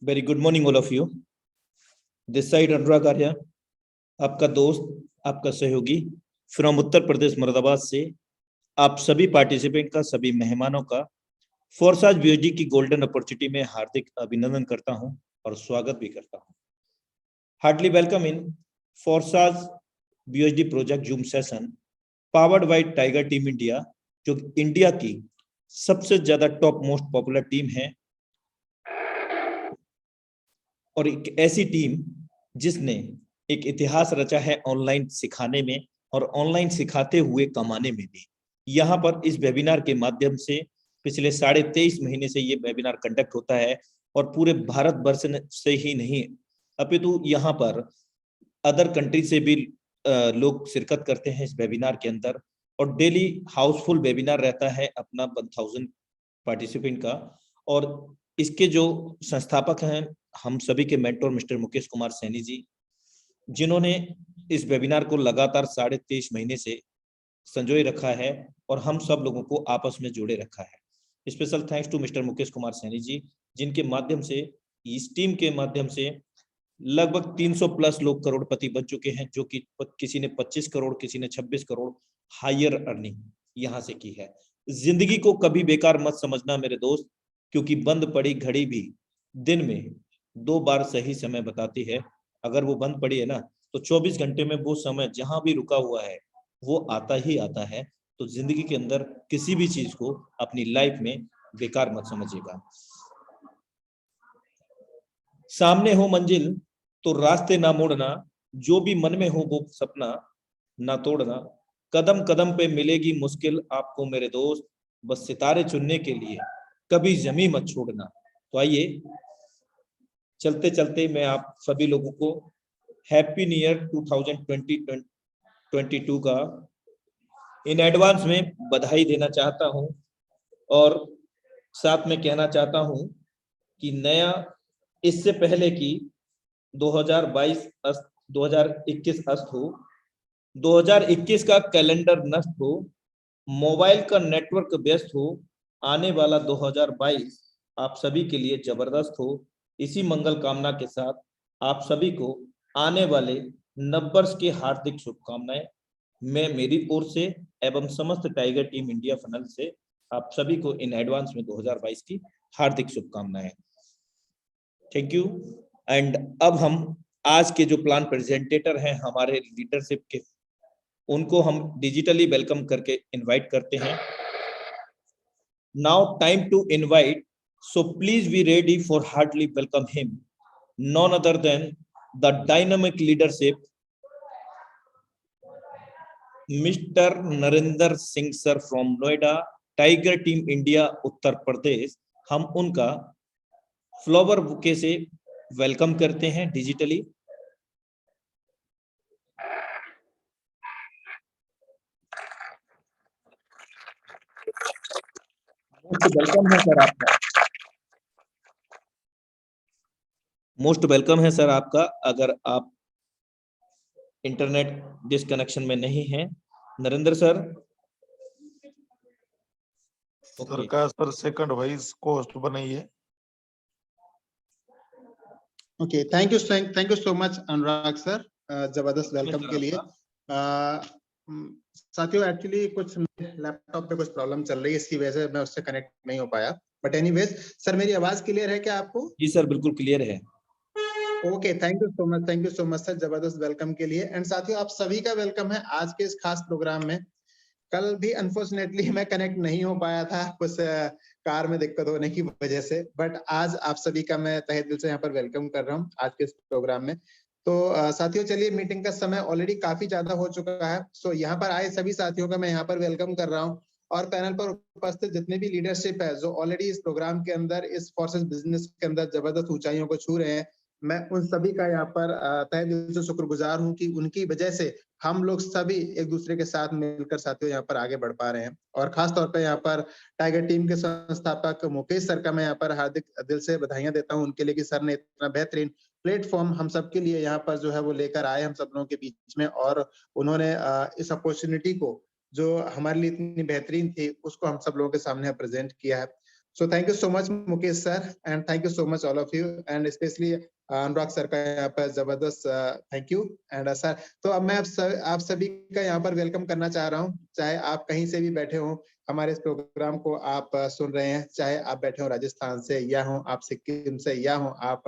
Very good morning all of you. This side Anurag Arya, आपका दोस्त, आपका सहयोगी फ्रॉम उत्तर प्रदेश मुरादाबाद से आप सभी पार्टिसिपेंट का, सभी मेहमानों का फोर्साज बीओजी की गोल्डन अपॉर्चुनिटी में हार्दिक अभिनंदन करता हूं और स्वागत भी करता हूं। Heartily welcome in Forsaj BOG project zoom session powered by tiger team India, जो इंडिया की सबसे ज्यादा टॉप मोस्ट पॉपुलर टीम है और एक ऐसी टीम जिसने एक इतिहास रचा है ऑनलाइन सिखाने में और ऑनलाइन सिखाते हुए कमाने में भी। यहाँ पर इस वेबिनार के माध्यम से पिछले 23.5 महीने से ये वेबिनार कंडक्ट होता है और पूरे भारत वर्ष से ही नहीं अपितु यहाँ पर अदर कंट्री से भी लोग शिरकत करते हैं इस वेबिनार के अंदर और डेली हाउसफुल वेबिनार रहता है अपना 1000 पार्टिसिपेंट का। और इसके जो संस्थापक हैं हम सभी के मेंटोर मिस्टर मुकेश कुमार सैनी जी, जिन्होंने इस वेबिनार को लगातार 23.5 महीने से संजोए रखा है और हम सब लोगों को आपस में जोड़े रखा है। Special thanks to mister Mukesh Kumar Saini ji, जिनके माध्यम से इस टीम के माध्यम से लगभग 300 प्लस लोग करोड़पति बन चुके हैं, जो कि किसी ने 25 करोड़, किसी ने 26 करोड़ हायर अर्निंग यहां से की है। जिंदगी को कभी बेकार मत समझना मेरे दोस्त, क्योंकि बंद पड़ी घड़ी भी दिन में 2 बार सही समय बताती है। अगर वो बंद पड़ी है ना, तो 24 घंटे में वो समय जहां भी रुका हुआ है वो आता ही आता है। तो जिंदगी के अंदर किसी भी चीज को अपनी लाइफ में बेकार मत समझिएगा। सामने हो मंजिल तो रास्ते ना मोड़ना, जो भी मन में हो वो सपना ना तोड़ना, कदम कदम पे मिलेगी मुश्किल आपको मेरे दोस्त, बस सितारे चुनने के लिए कभी जमी मत छोड़ना। तो आइए चलते चलते मैं आप सभी लोगों को हैप्पी न्यू ईयर 2022 का इन एडवांस में बधाई देना चाहता हूं और साथ में कहना चाहता हूं कि नया, इससे पहले कि 2021 अस्त हो, 2021 का कैलेंडर नष्ट हो, मोबाइल का नेटवर्क व्यस्त हो, आने वाला 2022 आप सभी के लिए जबरदस्त हो। इसी मंगल कामना के साथ आप सभी को आने वाले नववर्ष की हार्दिक शुभकामनाएं मैं मेरी ओर से एवं समस्त टाइगर टीम इंडिया फनल से आप सभी को इन एडवांस में 2022 की हार्दिक शुभकामनाएं। Thank you. एंड अब हम आज के जो प्लान प्रेजेंटेटर हैं हमारे लीडरशिप के, उनको हम डिजिटली वेलकम करके इनवाइट करते हैं। Now time to invite, so please be ready for heartily welcome him, none other than the dynamic leadership Mr. Narinder Singh sir from Noida, Tiger Team India, Uttar Pradesh. हम उनका flower bouquet से welcome करते हैं digitally. Welcome है sir आपका, most welcome है sir आपका। अगर आप इंटरनेट डिसकनेक्शन में नहीं है नरेंद्र सर, सरकार सर सेकंड वाइस को होस्ट बनाइए। Okay, thank you so much Anurag sir, जबरदस्त वेलकम के लिए। साथियों, एक्चुअली कुछ लैपटॉप पे कुछ प्रॉब्लम चल रही है, इसकी वजह से मैं उससे कनेक्ट नहीं हो पाया। बट एनीवेज सर, मेरी आवाज क्लियर है क्या आपको? जी सर, बिल्कुल क्लियर है। Okay, thank you so much sir, जबरदस्त वेलकम के लिए। एंड साथियों, आप सभी का वेलकम है आज के इस खास प्रोग्राम में। कल भी अनफॉर्चुनेटली मैं कनेक्ट नहीं हो पाया था, कुछ कार में दिक्कत होने की वजह से, बट आज आप सभी का मैं तहे दिल से यहाँ पर वेलकम कर रहा हूँ आज के इस प्रोग्राम में। तो साथियों, चलिए, मीटिंग का समय ऑलरेडी काफी ज्यादा हो चुका है। सो यहाँ पर आए सभी साथियों का मैं यहाँ पर वेलकम कर रहा हूँ और पैनल पर उपस्थित जितने भी लीडरशिप है जो ऑलरेडी इस प्रोग्राम के अंदर, इस फोर्सेस बिजनेस के अंदर जबरदस्त ऊंचाइयों को छू रहे हैं, मैं उन सभी का यहाँ पर तहे दिल से शुक्रगुजार हूँ कि उनकी वजह से हम लोग सभी एक दूसरे के साथ मिलकर साथियों यहाँ पर आगे बढ़ पा रहे हैं। और खास तौर पर यहाँ पर टाइगर टीम के संस्थापक मुकेश सर का मैं यहाँ पर हार्दिक दिल से बधाइयां देता हूँ उनके लिए कि सर ने इतना बेहतरीन प्लेटफॉर्म हम सबके लिए यहाँ पर जो है वो लेकर आए हम सब लोगों के बीच में, और उन्होंने इस अपॉर्चुनिटी को जो हमारे लिए इतनी बेहतरीन थी उसको हम सब लोगों के सामने प्रेजेंट किया है। So thank you so much Mukesh sir and thank you so much all of you and especially Anurag sir का यहाँ पर जबरदस्त थैंक यू एंड सर। तो अब मैं आप सभी का यहाँ पर वेलकम करना चाह रहा हूँ, चाहे आप कहीं से भी बैठे हो हमारे इस प्रोग्राम को आप सुन रहे हैं, चाहे आप बैठे हो राजस्थान से या हो आप सिक्किम से या हो आप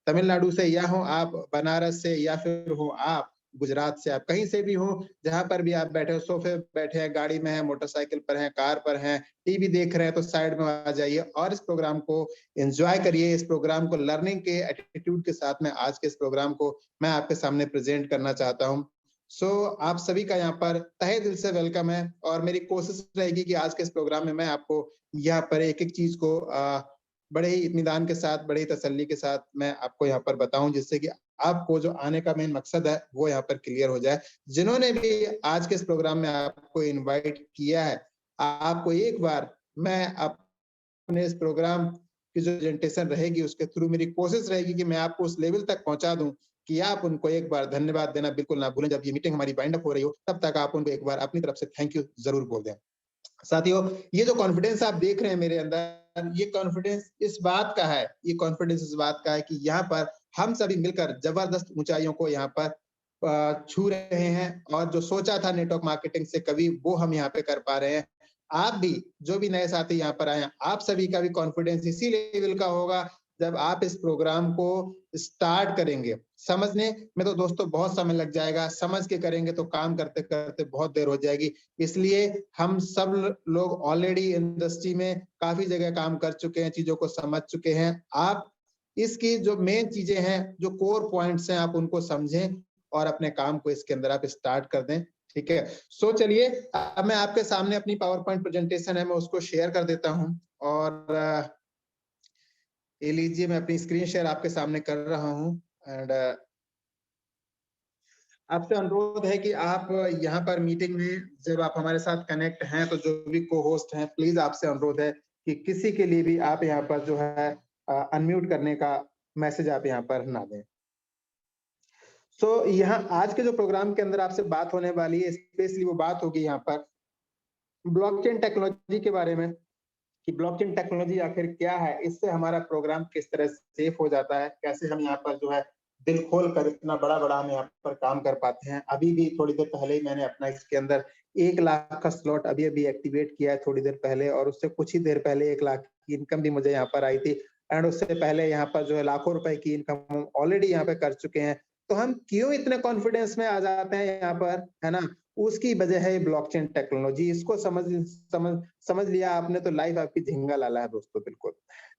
तमिलनाडु से या हो आप बनारस से या फिर हो आप गुजरात से, आप कहीं से भी हो, जहां पर भी आप बैठे हो, सोफे बैठे हैं, गाड़ी में है, मोटरसाइकिल पर हैं, कार पर हैं, टीवी देख रहे हैं तो साइड में आ जाइए और इस प्रोग्राम को एंजॉय करिए। इस प्रोग्राम को लर्निंग के एटीट्यूड के साथ में आज के इस प्रोग्राम को मैं आपके सामने प्रेजेंट करना चाहता हूं। सो आप सभी का यहाँ पर तहे दिल से वेलकम है और मेरी कोशिश रहेगी कि आज के इस प्रोग्राम में मैं आपको यहाँ पर एक एक चीज को बड़े ही इत्मीनान के साथ, बड़े ही तसल्ली के साथ मैं आपको यहाँ पर बताऊं, जिससे कि आपको जो आने का मेन मकसद है वो यहाँ पर क्लियर हो जाए। जिन्होंने भी आज के इस प्रोग्राम में आपको इनवाइट किया है, आपको एक बार मैं अपने इस प्रोग्राम की जो प्रेजेंटेशन रहेगी उसके थ्रू मेरी कोशिश रहेगी कि मैं आपको उस लेवल तक पहुंचा दूं कि आप उनको एक बार धन्यवाद देना बिल्कुल ना भूलें। जब ये मीटिंग हमारी वाइंड अप हो रही हो तब तक आप उनको एक बार अपनी तरफ से थैंक यू जरूर बोल दें। साथियों, ये जो कॉन्फिडेंस आप देख रहे हैं मेरे अंदर, ये कॉन्फिडेंस इस बात का है, ये कॉन्फिडेंस इस बात का है कि यहाँ पर हम सभी मिलकर जबरदस्त ऊंचाइयों को यहाँ पर छू रहे हैं और जो सोचा था नेटवर्क मार्केटिंग से कभी, वो हम यहाँ पे कर पा रहे हैं। आप भी जो भी नए साथी यहाँ पर आए हैं, आप सभी का भी कॉन्फिडेंस इसी लेवल का होगा जब आप इस प्रोग्राम को स्टार्ट करेंगे। समझने में तो दोस्तों बहुत समय लग जाएगा, समझ के करेंगे तो काम करते करते बहुत देर हो जाएगी। इसलिए हम सब लोग ऑलरेडी इंडस्ट्री में काफी जगह काम कर चुके हैं, चीजों को समझ चुके हैं। आप इसकी जो मेन चीजें हैं, जो कोर पॉइंट्स हैं, आप उनको समझें और अपने काम को इसके अंदर आप स्टार्ट कर दें। ठीक है, सो चलिए अब मैं आपके सामने अपनी पावर पॉइंट प्रेजेंटेशन है मैं उसको शेयर कर देता हूं और ये लीजिए मैं अपनी स्क्रीन शेयर आपके सामने कर रहा हूं एंड आपसे अनुरोध है कि आप यहाँ पर मीटिंग में जब आप हमारे साथ कनेक्ट हैं तो जो भी को होस्ट हैं, प्लीज आपसे अनुरोध है कि किसी के लिए भी आप यहाँ पर जो है अनम्यूट करने का मैसेज आप यहाँ पर ना दें। सो यहाँ आज के जो प्रोग्राम के अंदर आपसे बात होने वाली है, स्पेशली वो बात होगी यहाँ पर ब्लॉकचेन टेक्नोलॉजी के बारे में कि ब्लॉकचेन टेक्नोलॉजी आखिर क्या है, इससे हमारा प्रोग्राम किस तरह सेफ हो जाता है, कैसे हम यहाँ पर जो है दिल खोल कर इतना बड़ा बड़ा हम यहाँ पर काम कर पाते हैं। अभी भी थोड़ी देर पहले ही मैंने अपना इसके अंदर 1 लाख का स्लॉट अभी एक्टिवेट किया है थोड़ी देर पहले, और उससे कुछ ही देर पहले 1 लाख की इनकम भी मुझे यहाँ पर आई थी एंड उससे पहले यहाँ पर जो है लाखों रुपए की इनकम हम ऑलरेडी यहाँ पे कर चुके हैं। तो हम क्यों इतने कॉन्फिडेंस में आ जाते हैं यहाँ पर, है ना, उसकी वजह है ब्लॉकचेन टेक्नोलॉजी। इसको समझ लिया आपने तो लाइफ आपकी झिंगा लाला है दोस्तों, बिल्कुल।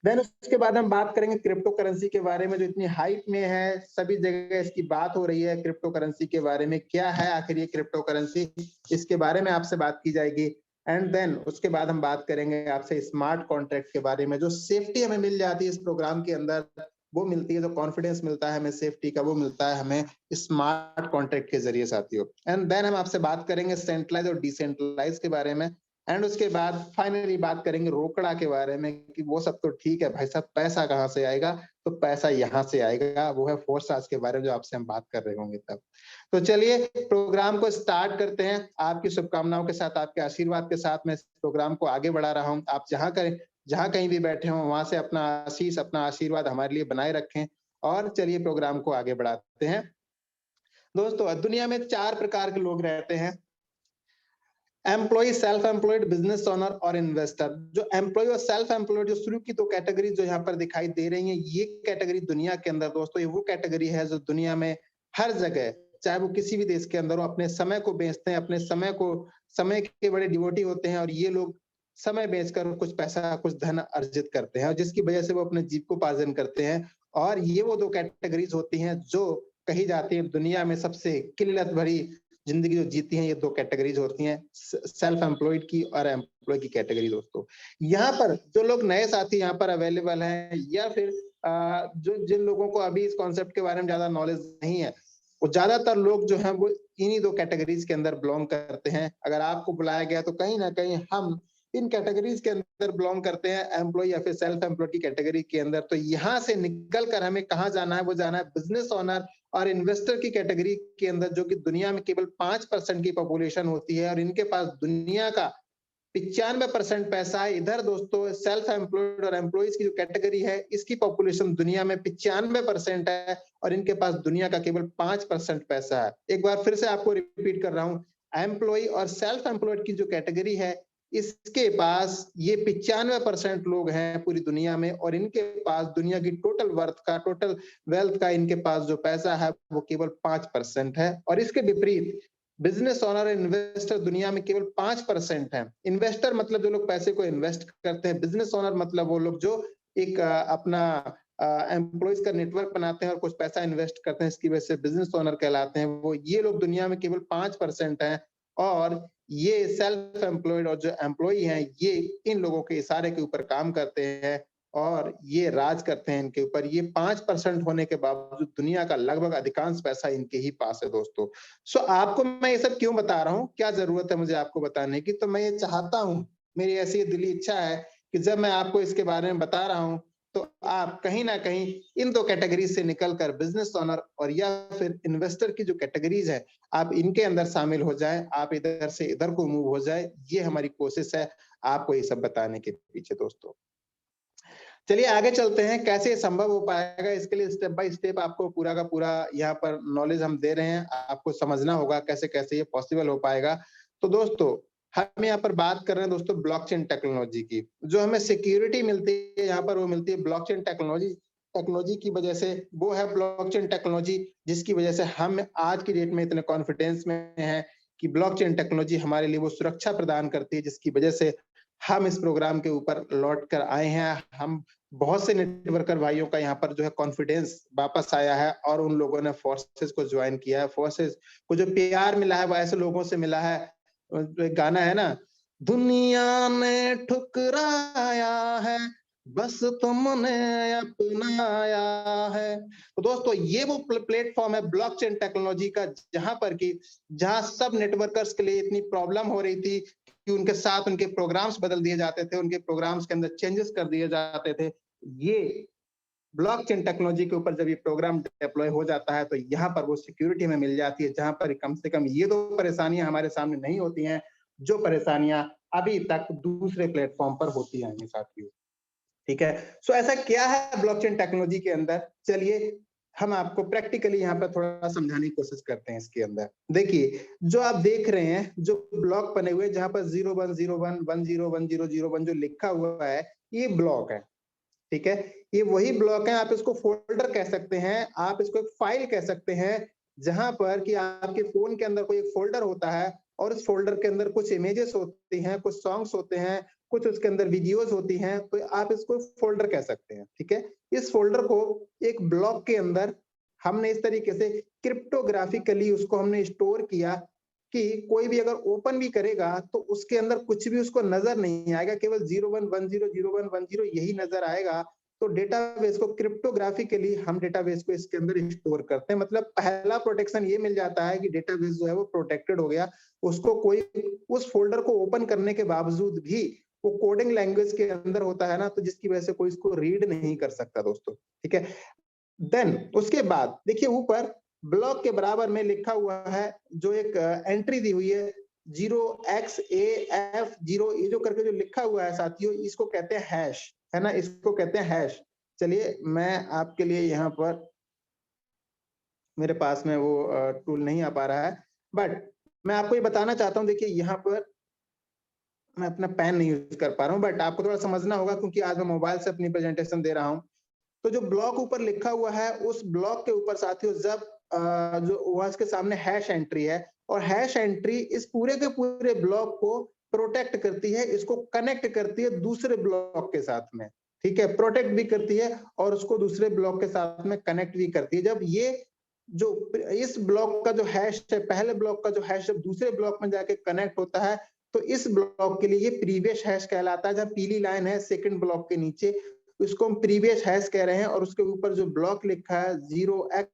देन उसके बाद हम बात करेंगे क्रिप्टो करेंसी के बारे में, जो इतनी हाइप में है, सभी जगह इसकी बात हो रही है। क्रिप्टो करेंसी के बारे में क्या है आखिर ये क्रिप्टो करेंसी, इसके बारे में आपसे बात की जाएगी। एंड देन उसके बाद हम बात करेंगे आपसे स्मार्ट कॉन्ट्रैक्ट के बारे में। जो सेफ्टी हमें मिल जाती है इस प्रोग्राम के अंदर वो मिलती है, जो कॉन्फिडेंस मिलता है हमें सेफ्टी का, वो मिलता है हमें स्मार्ट कॉन्ट्रैक्ट के जरिए साथियों। एंड देन हम आपसे बात करेंगे सेंट्रलाइज और डिसेंट्रलाइज के बारे में। एंड उसके बाद फाइनली बात करेंगे रोकड़ा के बारे में कि वो सब तो ठीक है भाई साहब, पैसा कहाँ से आएगा, तो पैसा यहाँ से आएगा, वो है फोर्स आज के बारे में जो आपसे हम बात कर रहे होंगे तब। तो चलिए प्रोग्राम को स्टार्ट करते हैं। आपकी शुभकामनाओं के साथ, आपके आशीर्वाद के साथ मैं इस प्रोग्राम को आगे बढ़ा रहा हूँ। आप जहां कहीं भी बैठे हो वहां से अपना आशीष, अपना आशीर्वाद हमारे लिए बनाए रखें और चलिए प्रोग्राम को आगे बढ़ाते हैं। दोस्तों दुनिया में 4 प्रकार के लोग रहते हैं, employ, self employed, business owner और इन्वेस्टर। जो एम्प्लॉय और सेल्फ एम्प्लॉयड जो शुरू की 2 कैटेगरी जो यहाँ पर दिखाई दे रही है, ये कैटेगरी दुनिया के अंदर दोस्तों, ये वो कैटेगरी है जो दुनिया में हर जगह, चाहे वो किसी भी देश के अंदर हो, अपने समय को बेचते हैं, अपने समय के बड़े डिवोटी होते हैं और ये लोग समय बेचकर कुछ पैसा, कुछ धन अर्जित करते हैं और जिसकी वजह से वो अपने जीविकोपार्जन करते हैं। और ये वो 2 कैटेगरीज होती हैं जो कही जाती है दुनिया में सबसे किल्लत भरी जिंदगी जो जीती हैं, ये 2 कैटेगरीज होती हैं, सेल्फ एम्प्लॉयड की और एम्प्लॉय की कैटेगरी। दोस्तों यहाँ पर जो लोग नए साथी यहाँ पर अवेलेबल हैं या फिर जिन लोगों को अभी इस कॉन्सेप्ट के बारे में ज्यादा नॉलेज नहीं है, वो ज्यादातर लोग जो हैं वो इन्हीं 2 कैटेगरीज के अंदर बिलोंग करते हैं। अगर आपको बुलाया गया तो कहीं ना कहीं हम इन कैटेगरीज के अंदर बिलोंग करते हैं, एम्प्लॉय या फिर सेल्फ एम्प्लॉयड की कैटेगरी के अंदर। तो यहाँ से निकल कर हमें कहाँ जाना है, वो जाना है बिजनेस ओनर और इन्वेस्टर की कैटेगरी के अंदर, जो कि दुनिया में केवल 5% की पॉपुलेशन होती है और इनके पास दुनिया का 95% पैसा है। इधर दोस्तों सेल्फ एम्प्लॉयड और एम्प्लॉइज की जो कैटेगरी है, इसकी पॉपुलेशन दुनिया में 95% है और इनके पास दुनिया का केवल 5% पैसा है। एक बार फिर से आपको रिपीट कर रहा हूं, एम्प्लॉय और सेल्फ एम्प्लॉयड की जो कैटेगरी है, इसके पास ये 95% लोग हैं पूरी दुनिया में और इनके पास दुनिया की टोटल वर्थ का, टोटल वेल्थ का इनके पास जो पैसा है वो केवल 5% है। और इसके विपरीत बिजनेस ओनर, इन्वेस्टर दुनिया में केवल 5% है। इन्वेस्टर मतलब जो लोग पैसे को इन्वेस्ट करते हैं, बिजनेस ओनर मतलब वो लोग जो एक अपना एम्प्लॉइज का नेटवर्क बनाते हैं और कुछ पैसा इन्वेस्ट करते हैं, इसकी वजह से बिजनेस ओनर कहलाते हैं वो। ये लोग दुनिया में केवल 5% है और ये सेल्फ एम्प्लॉयड और जो एम्प्लॉय हैं, ये इन लोगों के इशारे के ऊपर काम करते हैं और ये राज करते हैं इनके ऊपर। ये 5% होने के बावजूद दुनिया का लगभग अधिकांश पैसा इनके ही पास है दोस्तों। सो आपको मैं ये सब क्यों बता रहा हूँ, क्या जरूरत है मुझे आपको बताने की? तो मैं ये चाहता हूँ, मेरी ऐसी दिली इच्छा है कि जब मैं आपको इसके बारे में बता रहा हूँ तो आप कहीं ना कहीं इन दो कैटेगरी से निकलकर बिजनेस ओनर और या फिर इन्वेस्टर की जो कैटेगरीज है, आप इनके अंदर शामिल हो जाएं, आप इधर से इधर को मूव हो जाए। ये हमारी कोशिश है आपको ये सब बताने के पीछे दोस्तों। चलिए आगे चलते हैं, कैसे संभव हो पाएगा इसके लिए स्टेप बाय स्टेप आपको पूरा का पूरा यहाँ पर नॉलेज हम दे रहे हैं, आपको समझना होगा कैसे कैसे ये पॉसिबल हो पाएगा। तो दोस्तों हम यहाँ पर बात कर रहे हैं दोस्तों ब्लॉकचेन टेक्नोलॉजी की। जो हमें सिक्योरिटी मिलती है यहाँ पर वो मिलती है ब्लॉकचेन टेक्नोलॉजी की वजह से। वो है ब्लॉकचेन टेक्नोलॉजी जिसकी वजह से हम आज की डेट में इतने कॉन्फिडेंस में हैं कि ब्लॉकचेन टेक्नोलॉजी हमारे लिए वो सुरक्षा प्रदान करती है, जिसकी वजह से हम इस प्रोग्राम के ऊपर लौट कर आए हैं। हम बहुत से नेटवर्कर भाइयों का यहाँ पर जो है कॉन्फिडेंस वापस आया है और उन लोगों ने फोर्सेस को ज्वाइन किया है। फोर्सेस को जो प्यार मिला है वो ऐसे लोगों से मिला है, जो एक गाना है ना, दुनिया ने ठुकराया है बस तुमने अपनाया है। तो दोस्तों ये वो प्लेटफॉर्म है ब्लॉकचेन टेक्नोलॉजी का, जहां सब नेटवर्कर्स के लिए इतनी प्रॉब्लम हो रही थी कि उनके साथ उनके प्रोग्राम्स बदल दिए जाते थे, उनके प्रोग्राम्स के अंदर चेंजेस कर दिए जाते थे। ये ब्लॉकचेन टेक्नोलॉजी के ऊपर जब ये प्रोग्राम डिप्लॉय हो जाता है तो यहाँ पर वो सिक्योरिटी हमें मिल जाती है, जहां पर कम से कम ये दो परेशानियां हमारे सामने नहीं होती हैं, जो परेशानियां अभी तक दूसरे प्लेटफॉर्म पर होती हैं साथियों। ठीक है, सो ऐसा क्या है ब्लॉकचेन टेक्नोलॉजी के अंदर, चलिए हम आपको प्रैक्टिकली यहाँ पर थोड़ा समझाने की कोशिश करते हैं। इसके अंदर देखिए, जो आप देख रहे हैं जो ब्लॉक बने हुए जहां पर 0101 101001 जो लिखा हुआ है, ये ब्लॉक है। ठीक है, ये वही ब्लॉक है, आप इसको फोल्डर कह सकते हैं, आप इसको एक फाइल कह सकते हैं, जहां पर कि आपके फोन के अंदर कोई एक फोल्डर होता है और उस फोल्डर के अंदर कुछ इमेजेस होती हैं, कुछ सॉन्ग्स होते हैं, कुछ उसके अंदर वीडियोस होती हैं, तो आप इसको फोल्डर कह सकते हैं। ठीक है, इस फोल्डर को एक ब्लॉक के अंदर हमने इस तरीके से क्रिप्टोग्राफिकली उसको हमने स्टोर किया कि कोई भी अगर ओपन भी करेगा तो उसके अंदर कुछ भी उसको नजर नहीं आएगा, केवल 0110 यही नजर आएगा। तो डेटाबेस को क्रिप्टोग्राफिकली हम डेटाबेस को इसके अंदर स्टोर करते हैं। मतलब पहला प्रोटेक्शन ये मिल जाता है कि डेटाबेस जो है वो प्रोटेक्टेड हो गया, उसको कोई उस फोल्डर को ओपन करने के बावजूद भी वो कोडिंग लैंग्वेज के अंदर होता है ना, तो जिसकी वजह से कोई इसको रीड नहीं कर सकता दोस्तों। ठीक है, देन उसके बाद देखिए ऊपर ब्लॉक के बराबर में लिखा हुआ है, जो एक एंट्री दी हुई है 0xAF0, ये जो करके जो लिखा हुआ है साथियों, इसको कहते हैं हैश, है ना, इसको कहते हैं हैश। चलिए मैं आपके लिए यहाँ पर, मेरे पास में वो टूल नहीं आ पा रहा है, बट मैं आपको ये बताना चाहता हूँ। देखिए यहाँ पर मैं अपना पेन नहीं यूज कर पा रहा हूँ, बट आपको थोड़ा समझना होगा क्योंकि आज मैं मोबाइल से अपनी प्रेजेंटेशन दे रहा हूँ। तो जो ब्लॉक ऊपर लिखा हुआ है, उस ब्लॉक के ऊपर साथियों जब जो वहां के सामने हैश एंट्री है, और हैश एंट्री इस पूरे के पूरे ब्लॉक को प्रोटेक्ट करती है, इसको कनेक्ट करती है दूसरे ब्लॉक के साथ में। ठीक है, प्रोटेक्ट भी करती है और उसको दूसरे ब्लॉक के साथ में कनेक्ट भी करती है। जब ये जो इस ब्लॉक का जो हैश है, पहले ब्लॉक का जो हैश जब दूसरे ब्लॉक में जाके कनेक्ट होता है, तो इस ब्लॉक के लिए ये प्रीवियस हैश कहलाता है। जब पीली लाइन है सेकंड ब्लॉक के नीचे, उसको हम प्रीवियस हैश कह रहे हैं, और उसके ऊपर जो ब्लॉक लिखा है 0x,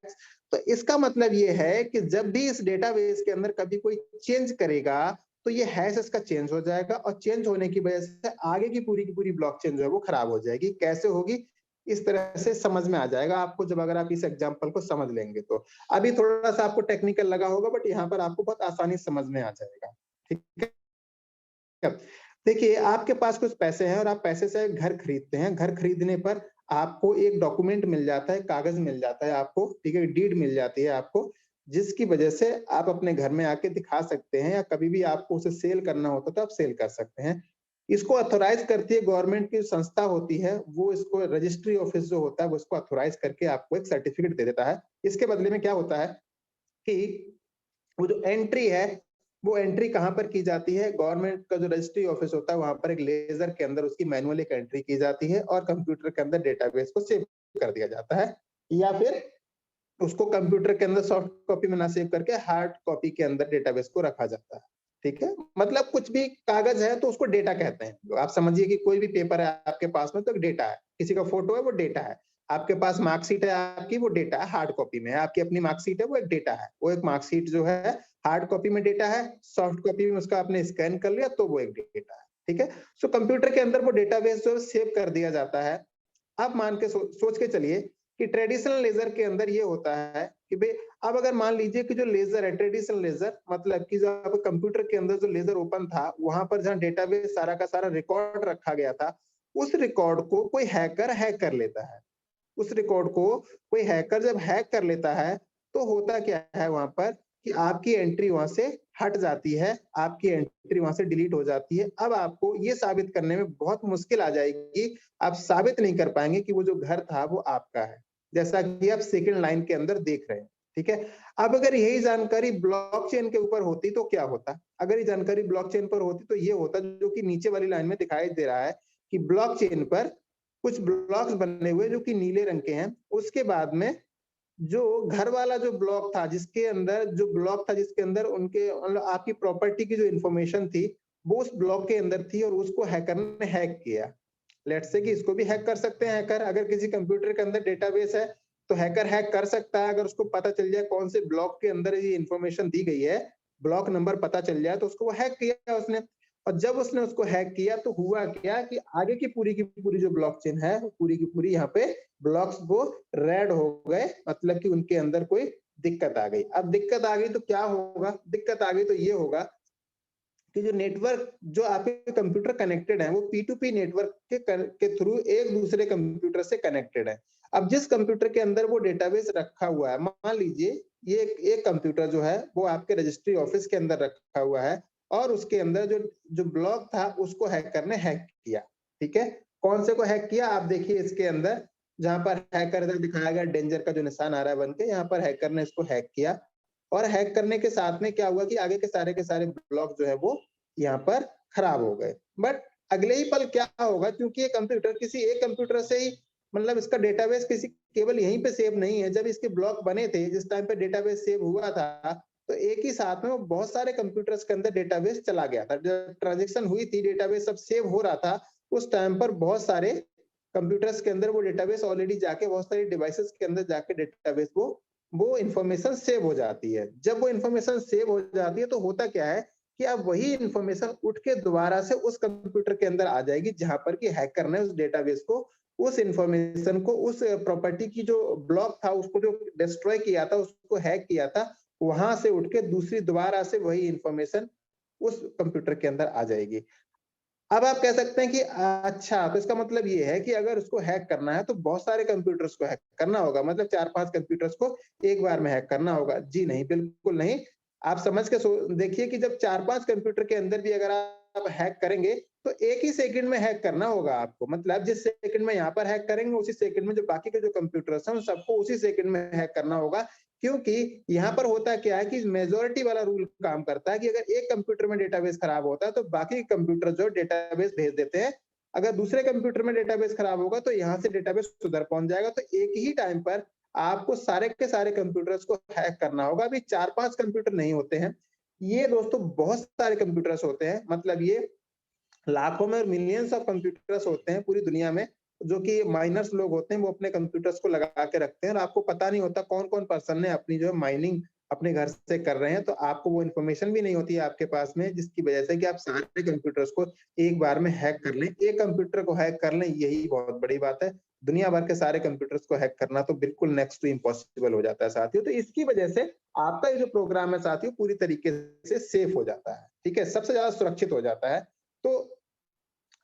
तो इसका मतलब ये है कि जब भी इस डेटाबेस के अंदर कभी कोई चेंज करेगा तो ये हैश इसका चेंज हो जाएगा, और चेंज होने की वजह से आगे की पूरी ब्लॉकचेन जो है वो खराब हो जाएगी। कैसे होगी, इस तरह से समझ में आ जाएगा आपको जब अगर आप इस एग्जांपल को समझ लेंगे। तो अभी थोड़ा सा आपको टेक्निकल लगा होगा, बट यहाँ पर आपको बहुत आसानी समझ में आ जाएगा। ठीक है, देखिए, आपके पास कुछ पैसे हैं और आप पैसे से घर खरीदते हैं। घर खरीदने पर आपको एक डॉक्यूमेंट मिल जाता है, कागज मिल जाता है आपको, ठीक है, डीड मिल जाती है आपको, जिसकी वजह से आप अपने घर में आके दिखा सकते हैं, या कभी भी आपको उसे सेल करना होता है तो आप सेल कर सकते हैं। इसको ऑथोराइज करती है गवर्नमेंट की संस्था होती है, वो इसको रजिस्ट्री ऑफिस जो होता है वो इसको ऑथोराइज करके आपको एक सर्टिफिकेट दे देता है। इसके बदले में क्या होता है कि वो जो एंट्री है, वो एंट्री कहाँ पर की जाती है? गवर्नमेंट का जो रजिस्ट्री ऑफिस होता है, वहां पर एक लेजर के अंदर उसकी मैनुअल एक एंट्री की जाती है और कंप्यूटर के अंदर डेटाबेस को सेव कर दिया जाता है, या फिर उसको कंप्यूटर के अंदर सॉफ्ट कॉपी में ना सेव करके हार्ड कॉपी के अंदर डेटाबेस को रखा जाता है। ठीक है, मतलब कुछ भी कागज है तो उसको डेटा कहते हैं। आप समझिए कि कोई भी पेपर है आपके पास में तो एक डेटा है, किसी का फोटो है वो डेटा है, आपके पास मार्कशीट है आपकी, वो डेटा है, हार्ड कॉपी में है, आपकी अपनी मार्कशीट है वो एक डेटा है। वो एक मार्कशीट जो है हार्ड कॉपी में डेटा है, सॉफ्ट कॉपी में उसका आपने स्कैन कर लिया तो वो एक डेटा है। ठीक है, सो कंप्यूटर के अंदर वो डेटाबेस जो सेव कर दिया जाता है। आप मान के सोच के चलिए कि ट्रेडिशनल लेजर के अंदर ये होता है कि भाई, अब अगर मान लीजिए कि जो लेजर है ट्रेडिशनल लेजर, मतलब कि जो आपके कंप्यूटर के अंदर जो लेजर ओपन था, वहां पर जहां डेटाबेस सारा का सारा रिकॉर्ड रखा गया था, उस रिकॉर्ड को कोई हैकर हैक कर लेता है। उस रिकॉर्ड को कोई हैकर जब हैक कर लेता है तो होता क्या है वहां पर कि आपकी एंट्री वहां से हट जाती है, आपकी एंट्री वहां से डिलीट हो जाती है। अब आपको ये साबित करने में बहुत मुश्किल आ जाएगी, आप साबित नहीं कर पाएंगे कि वो जो घर था वो आपका है, जैसा कि आप सेकंड लाइन के अंदर देख रहे हैं। ठीक है, अब अगर यही जानकारी ब्लॉकचेन के ऊपर होती तो क्या होता? अगर ये जानकारी ब्लॉकचेन पर होती तो ये होता जो कि नीचे वाली लाइन में दिखाई दे रहा है कि ब्लॉकचेन पर कुछ ब्लॉक्स बने हुए जो कि नीले रंग के हैं। उसके बाद में जो घर वाला जो ब्लॉक था, जिसके अंदर जो ब्लॉक था जिसके अंदर उनके मतलब आपकी प्रॉपर्टी की जो इंफॉर्मेशन थी, वो उस ब्लॉक के अंदर थी और उसको हैकर ने हैक किया। लेट्स से कि इसको भी हैक कर सकते हैं हैकर। अगर किसी कंप्यूटर के अंदर डेटाबेस है तो हैकर हैक कर सकता है। अगर उसको पता चल जाए कौन से ब्लॉक के अंदर ये इंफॉर्मेशन दी गई है, ब्लॉक नंबर पता चल जाए तो उसको वो हैक किया उसने। और जब उसने उसको हैक किया तो हुआ क्या कि आगे की पूरी जो ब्लॉकचेन है, पूरी की पूरी यहाँ पे ब्लॉक्स वो रेड हो गए, मतलब कि उनके अंदर कोई दिक्कत आ गई। अब दिक्कत आ गई तो क्या होगा? दिक्कत आ गई तो ये होगा कि जो नेटवर्क जो आपके कंप्यूटर कनेक्टेड है वो P2P नेटवर्क के थ्रू एक दूसरे कंप्यूटर से कनेक्टेड है। अब जिस कंप्यूटर के अंदर वो डेटाबेस रखा हुआ है, मान लीजिए ये एक कंप्यूटर जो है वो आपके रजिस्ट्री ऑफिस के अंदर रखा हुआ है और उसके अंदर जो जो ब्लॉक था उसको हैकर ने हैक किया। ठीक है, कौन से को हैक किया? आप देखिए इसके अंदर जहां पर हैकर दिखाया गया, डेंजर का जो निशान आ रहा है बन के, यहाँ पर हैकर ने इसको हैक किया। और हैक करने के साथ में क्या हुआ कि आगे के सारे ब्लॉक जो है वो यहाँ पर खराब हो गए। बट अगले ही पल क्या होगा, क्योंकि ये कंप्यूटर किसी एक कंप्यूटर से ही, मतलब इसका डेटाबेस किसी केवल यहीं पे सेव नहीं है। जब इसके ब्लॉक बने थे, जिस टाइम पे डेटाबेस सेव हुआ था, तो एक ही साथ में वो बहुत सारे कंप्यूटर्स के अंदर डेटाबेस चला गया था। जब ट्रांजेक्शन हुई थी, डेटाबेस सब सेव हो रहा था, उस टाइम पर बहुत सारे कंप्यूटर्स के अंदर वो डेटाबेस ऑलरेडी जाके बहुत सारी डिवाइसेस के अंदर जाके डेटाबेस वो इंफॉर्मेशन सेव हो जाती है। जब वो इंफॉर्मेशन सेव हो जाती है तो होता क्या है कि अब वही इंफॉर्मेशन उठ के दोबारा से उस कंप्यूटर के अंदर आ जाएगी जहां पर कि हैकर ने उस डेटाबेस को, उस इंफॉर्मेशन को, उस प्रॉपर्टी की जो ब्लॉक था उसको जो डिस्ट्रॉय किया था, उसको हैक किया था, वहां से उठ के दूसरी दोबारा से वही इंफॉर्मेशन उस कंप्यूटर के अंदर आ जाएगी। अब आप कह सकते हैं कि अच्छा, तो इसका मतलब ये है कि अगर उसको हैक करना है तो बहुत सारे कंप्यूटर्स को हैक करना होगा, मतलब 4-5 कंप्यूटर्स को एक बार में हैक करना होगा। जी नहीं, बिल्कुल नहीं। आप समझ के देखिए कि जब 4-5 कंप्यूटर के अंदर भी अगर आप हैक करेंगे तो एक ही सेकंड में हैक करना होगा आपको। मतलब जिस सेकंड में यहाँ पर हैक करेंगे, उसी सेकंड में जो बाकी के जो कंप्यूटर्स हैं उन सबको उसी सेकंड में हैक करना होगा। क्योंकि यहाँ पर होता क्या है कि मेजॉरिटी वाला रूल काम करता है कि अगर एक कंप्यूटर में डेटाबेस खराब होता है तो बाकी कंप्यूटर जो डेटाबेस भेज देते हैं। अगर दूसरे कंप्यूटर में डेटाबेस खराब होगा तो यहाँ से डेटाबेस उधर पहुंच जाएगा। तो एक ही टाइम पर आपको सारे के सारे कंप्यूटर्स को हैक करना होगा। अभी 4-5 कंप्यूटर नहीं होते हैं, ये दोस्तों बहुत सारे कंप्यूटर्स होते हैं। मतलब ये लाखों में, मिलियंस ऑफ कंप्यूटर्स होते हैं पूरी दुनिया में, जो कि माइनर्स लोग होते हैं, वो अपने कंप्यूटर्स को लगा के रखते हैं और आपको पता नहीं होता कौन कौन पर्सन ने अपनी जो माइनिंग अपने घर से कर रहे हैं। तो आपको वो इन्फॉर्मेशन भी नहीं होती है आपके पास में, जिसकी वजह से कि आप सारे कंप्यूटर्स को एक बार में हैक कर लें। एक कंप्यूटर को हैक कर लें, यही बहुत बड़ी बात है। दुनिया भर के सारे कंप्यूटर्स को हैक करना तो बिल्कुल नेक्स्ट टू इम्पॉसिबल हो जाता है साथियों। तो इसकी वजह से आपका ये जो प्रोग्राम है साथियों पूरी तरीके से सेफ हो जाता है। ठीक है, सबसे ज्यादा सुरक्षित हो जाता है। तो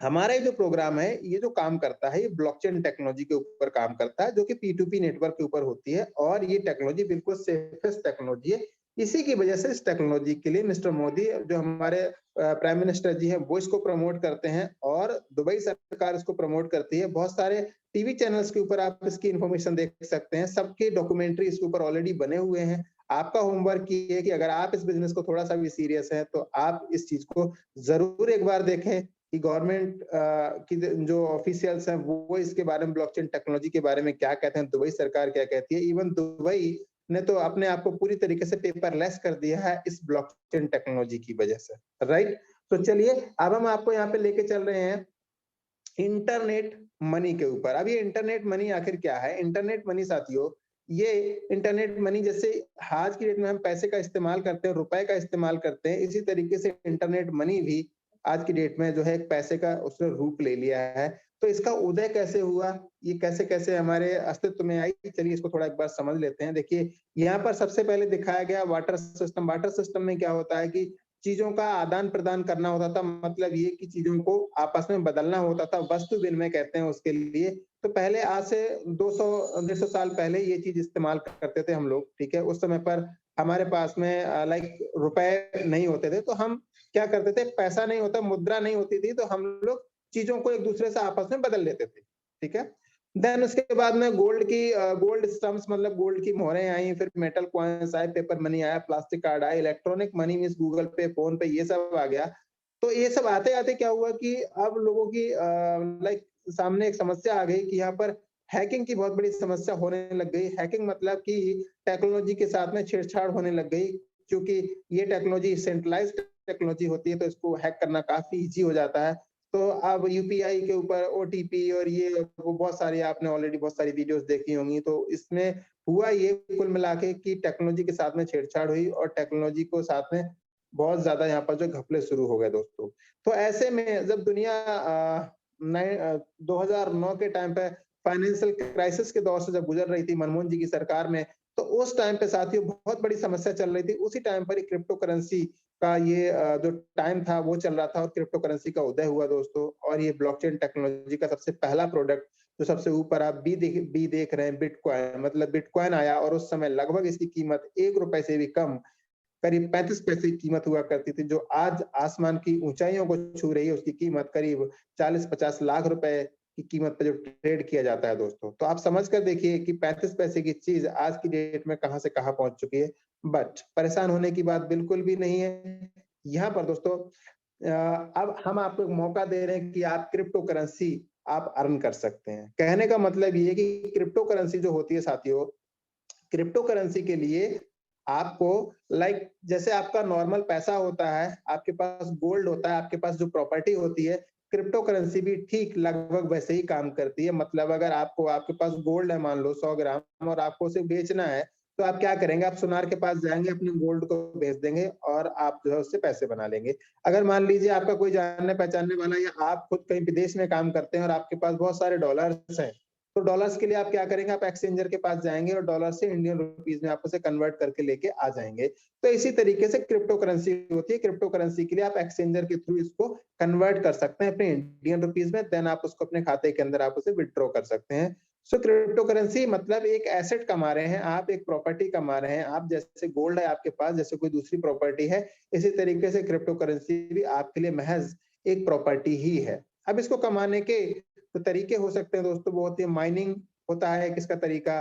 हमारा ये जो प्रोग्राम है, ये जो काम करता है, ये ब्लॉकचेन टेक्नोलॉजी के ऊपर काम करता है, जो कि P2P नेटवर्क के ऊपर होती है, और ये टेक्नोलॉजी बिल्कुल सेफेस्ट टेक्नोलॉजी है। इसी की वजह से इस टेक्नोलॉजी के लिए मिस्टर मोदी, जो हमारे प्राइम मिनिस्टर जी हैं, वो इसको प्रमोट करते हैं, और दुबई सरकार इसको प्रमोट करती है। बहुत सारे टीवी चैनल्स के ऊपर आप इसकी इन्फॉर्मेशन देख सकते हैं, सबके डॉक्यूमेंट्री इसके ऊपर ऑलरेडी बने हुए हैं। आपका होमवर्क ये है कि अगर आप इस बिजनेस को थोड़ा सा भी सीरियस है, तो आप इस चीज को जरूर एक बार देखें कि गवर्नमेंट की जो ऑफिशियल्स हैं, वो इसके बारे में, ब्लॉकचेन टेक्नोलॉजी के बारे में क्या कहते हैं, दुबई सरकार क्या कहती है। इवन दुबई ने तो अपने आप को पूरी तरीके से पेपरलेस कर दिया है इस ब्लॉकचेन टेक्नोलॉजी की वजह से, राइट। तो चलिए, अब हम आपको यहाँ पे लेके चल रहे हैं इंटरनेट मनी के ऊपर। अब ये इंटरनेट मनी आखिर क्या है? इंटरनेट मनी साथियों, ये इंटरनेट मनी, जैसे आज की डेट में हम पैसे का इस्तेमाल करते हैं, रुपए का इस्तेमाल करते हैं, इसी तरीके से इंटरनेट मनी भी आज की डेट में जो है एक पैसे का उसने रूप ले लिया है। तो इसका उदय कैसे हुआ, ये कैसे कैसे हमारे अस्तित्व में आई, चलिए इसको थोड़ा एक बार समझ लेते हैं। देखिए, यहाँ पर सबसे पहले दिखाया गया वाटर सिस्टम। वाटर सिस्टम में क्या होता है कि चीजों का आदान प्रदान करना होता था, मतलब ये कि चीजों को आपस में बदलना होता था, वस्तु विनिमय कहते हैं उसके लिए। तो पहले आज से 200-150 साल पहले ये चीज इस्तेमाल करते थे हम लोग, ठीक है। उस समय पर हमारे पास में लाइक रुपए नहीं होते थे, तो हम क्या करते थे, पैसा नहीं होता, मुद्रा नहीं होती थी, तो हम लोग चीजों को एक दूसरे से आपस में बदल लेते थे, ठीक है। देन उसके बाद में गोल्ड स्टम्प्स, मतलब गोल्ड की मोहरें आई, फिर मेटल कॉइन्स आए, पेपर मनी आया, प्लास्टिक कार्ड आया, इलेक्ट्रॉनिक मनी मींस गूगल पे, फोन पे, ये सब आ गया। तो ये सब आते आते क्या हुआ कि अब लोगों की लाइक सामने एक समस्या आ गई कि यहाँ पर हैकिंग की बहुत बड़ी समस्या होने लग गई। हैकिंग मतलब कि टेक्नोलॉजी के साथ में छेड़छाड़ होने लग गई, क्योंकि ये टेक्नोलॉजी सेंट्रलाइज्ड टेक्नोलॉजी होती है, तो इसको हैक करना काफी इजी हो जाता है। तो अब यूपीआई के ऊपर ओटीपी और ये वो बहुत सारी, आपने ऑलरेडी बहुत सारी वीडियोस देखी होंगी। तो इसमें हुआ ये कुल मिला के कि टेक्नोलॉजी के साथ में छेड़छाड़ हुई, और टेक्नोलॉजी को साथ में बहुत ज्यादा यहाँ पर जो घपले शुरू हो गए दोस्तों। तो ऐसे में जब दुनिया 2009 के टाइम पे फाइनेंशियल क्राइसिस के दौर से जब गुजर रही थी मनमोहन जी की सरकार में, तो उस टाइम पे साथियों बहुत बड़ी समस्या चल रही थी। उसी टाइम पर क्रिप्टो करेंसी का ये जो टाइम था वो चल रहा था, और क्रिप्टो करेंसी का उदय हुआ दोस्तों। और ये ब्लॉकचेन टेक्नोलॉजी का सबसे पहला प्रोडक्ट, जो सबसे ऊपर आप बी देख रहे हैं, बिटकॉइन, मतलब बिटकॉइन आया, और उस समय लगभग इसकी कीमत ₹1 से भी कम, करीब 35 पैसे की कीमत हुआ करती थी, जो आज आसमान की ऊंचाइयों को छू रही है। उसकी कीमत करीब 40-50 लाख रुपए की कीमत पे जो ट्रेड किया जाता है दोस्तों। तो आप समझ कर देखिए कि 35 पैसे की चीज आज की डेट में कहां से कहां पहुंच चुकी है। बट परेशान होने की बात बिल्कुल भी नहीं है यहाँ पर दोस्तों। अब हम आपको एक मौका दे रहे हैं कि आप क्रिप्टो करेंसी आप अर्न कर सकते हैं। कहने का मतलब ये है कि क्रिप्टो करेंसी जो होती है साथियों, क्रिप्टो करेंसी के लिए आपको लाइक जैसे आपका नॉर्मल पैसा होता है, आपके पास गोल्ड होता है, आपके पास जो प्रॉपर्टी होती है, क्रिप्टो करेंसी भी ठीक लगभग वैसे ही काम करती है। मतलब अगर आपके पास गोल्ड है मान लो 100 ग्राम, और आपको उसे बेचना है, तो आप क्या करेंगे, आप सुनार के पास जाएंगे, अपने गोल्ड को बेच देंगे, और आप जो है उससे पैसे बना लेंगे। अगर मान लीजिए आपका कोई जानने पहचानने वाला, या आप खुद कहीं विदेश में काम करते हैं और आपके पास बहुत सारे डॉलर्स हैं, तो डॉलर्स के लिए आप क्या करेंगे, आप एक्सचेंजर के पास जाएंगे और डॉलर से इंडियन रुपीज में आप उसे कन्वर्ट करके लेके आ जाएंगे। तो इसी तरीके से क्रिप्टो करेंसी होती है। क्रिप्टो करेंसी के लिए आप एक्सचेंजर के थ्रू इसको कन्वर्ट कर सकते हैं अपने इंडियन रुपीज में, देन आप उसको अपने खाते के अंदर आप उसे विड्रॉ कर सकते हैं। सो क्रिप्टो करेंसी मतलब एक एसेट कमा रहे हैं आप, एक प्रॉपर्टी कमा रहे हैं आप। जैसे गोल्ड है आपके पास, जैसे कोई दूसरी प्रॉपर्टी है, इसी तरीके से क्रिप्टो करेंसी भी आपके लिए महज एक प्रॉपर्टी ही है। अब इसको कमाने के तो तरीके हो सकते हैं दोस्तों, बहुत ही माइनिंग होता है एक इसका तरीका,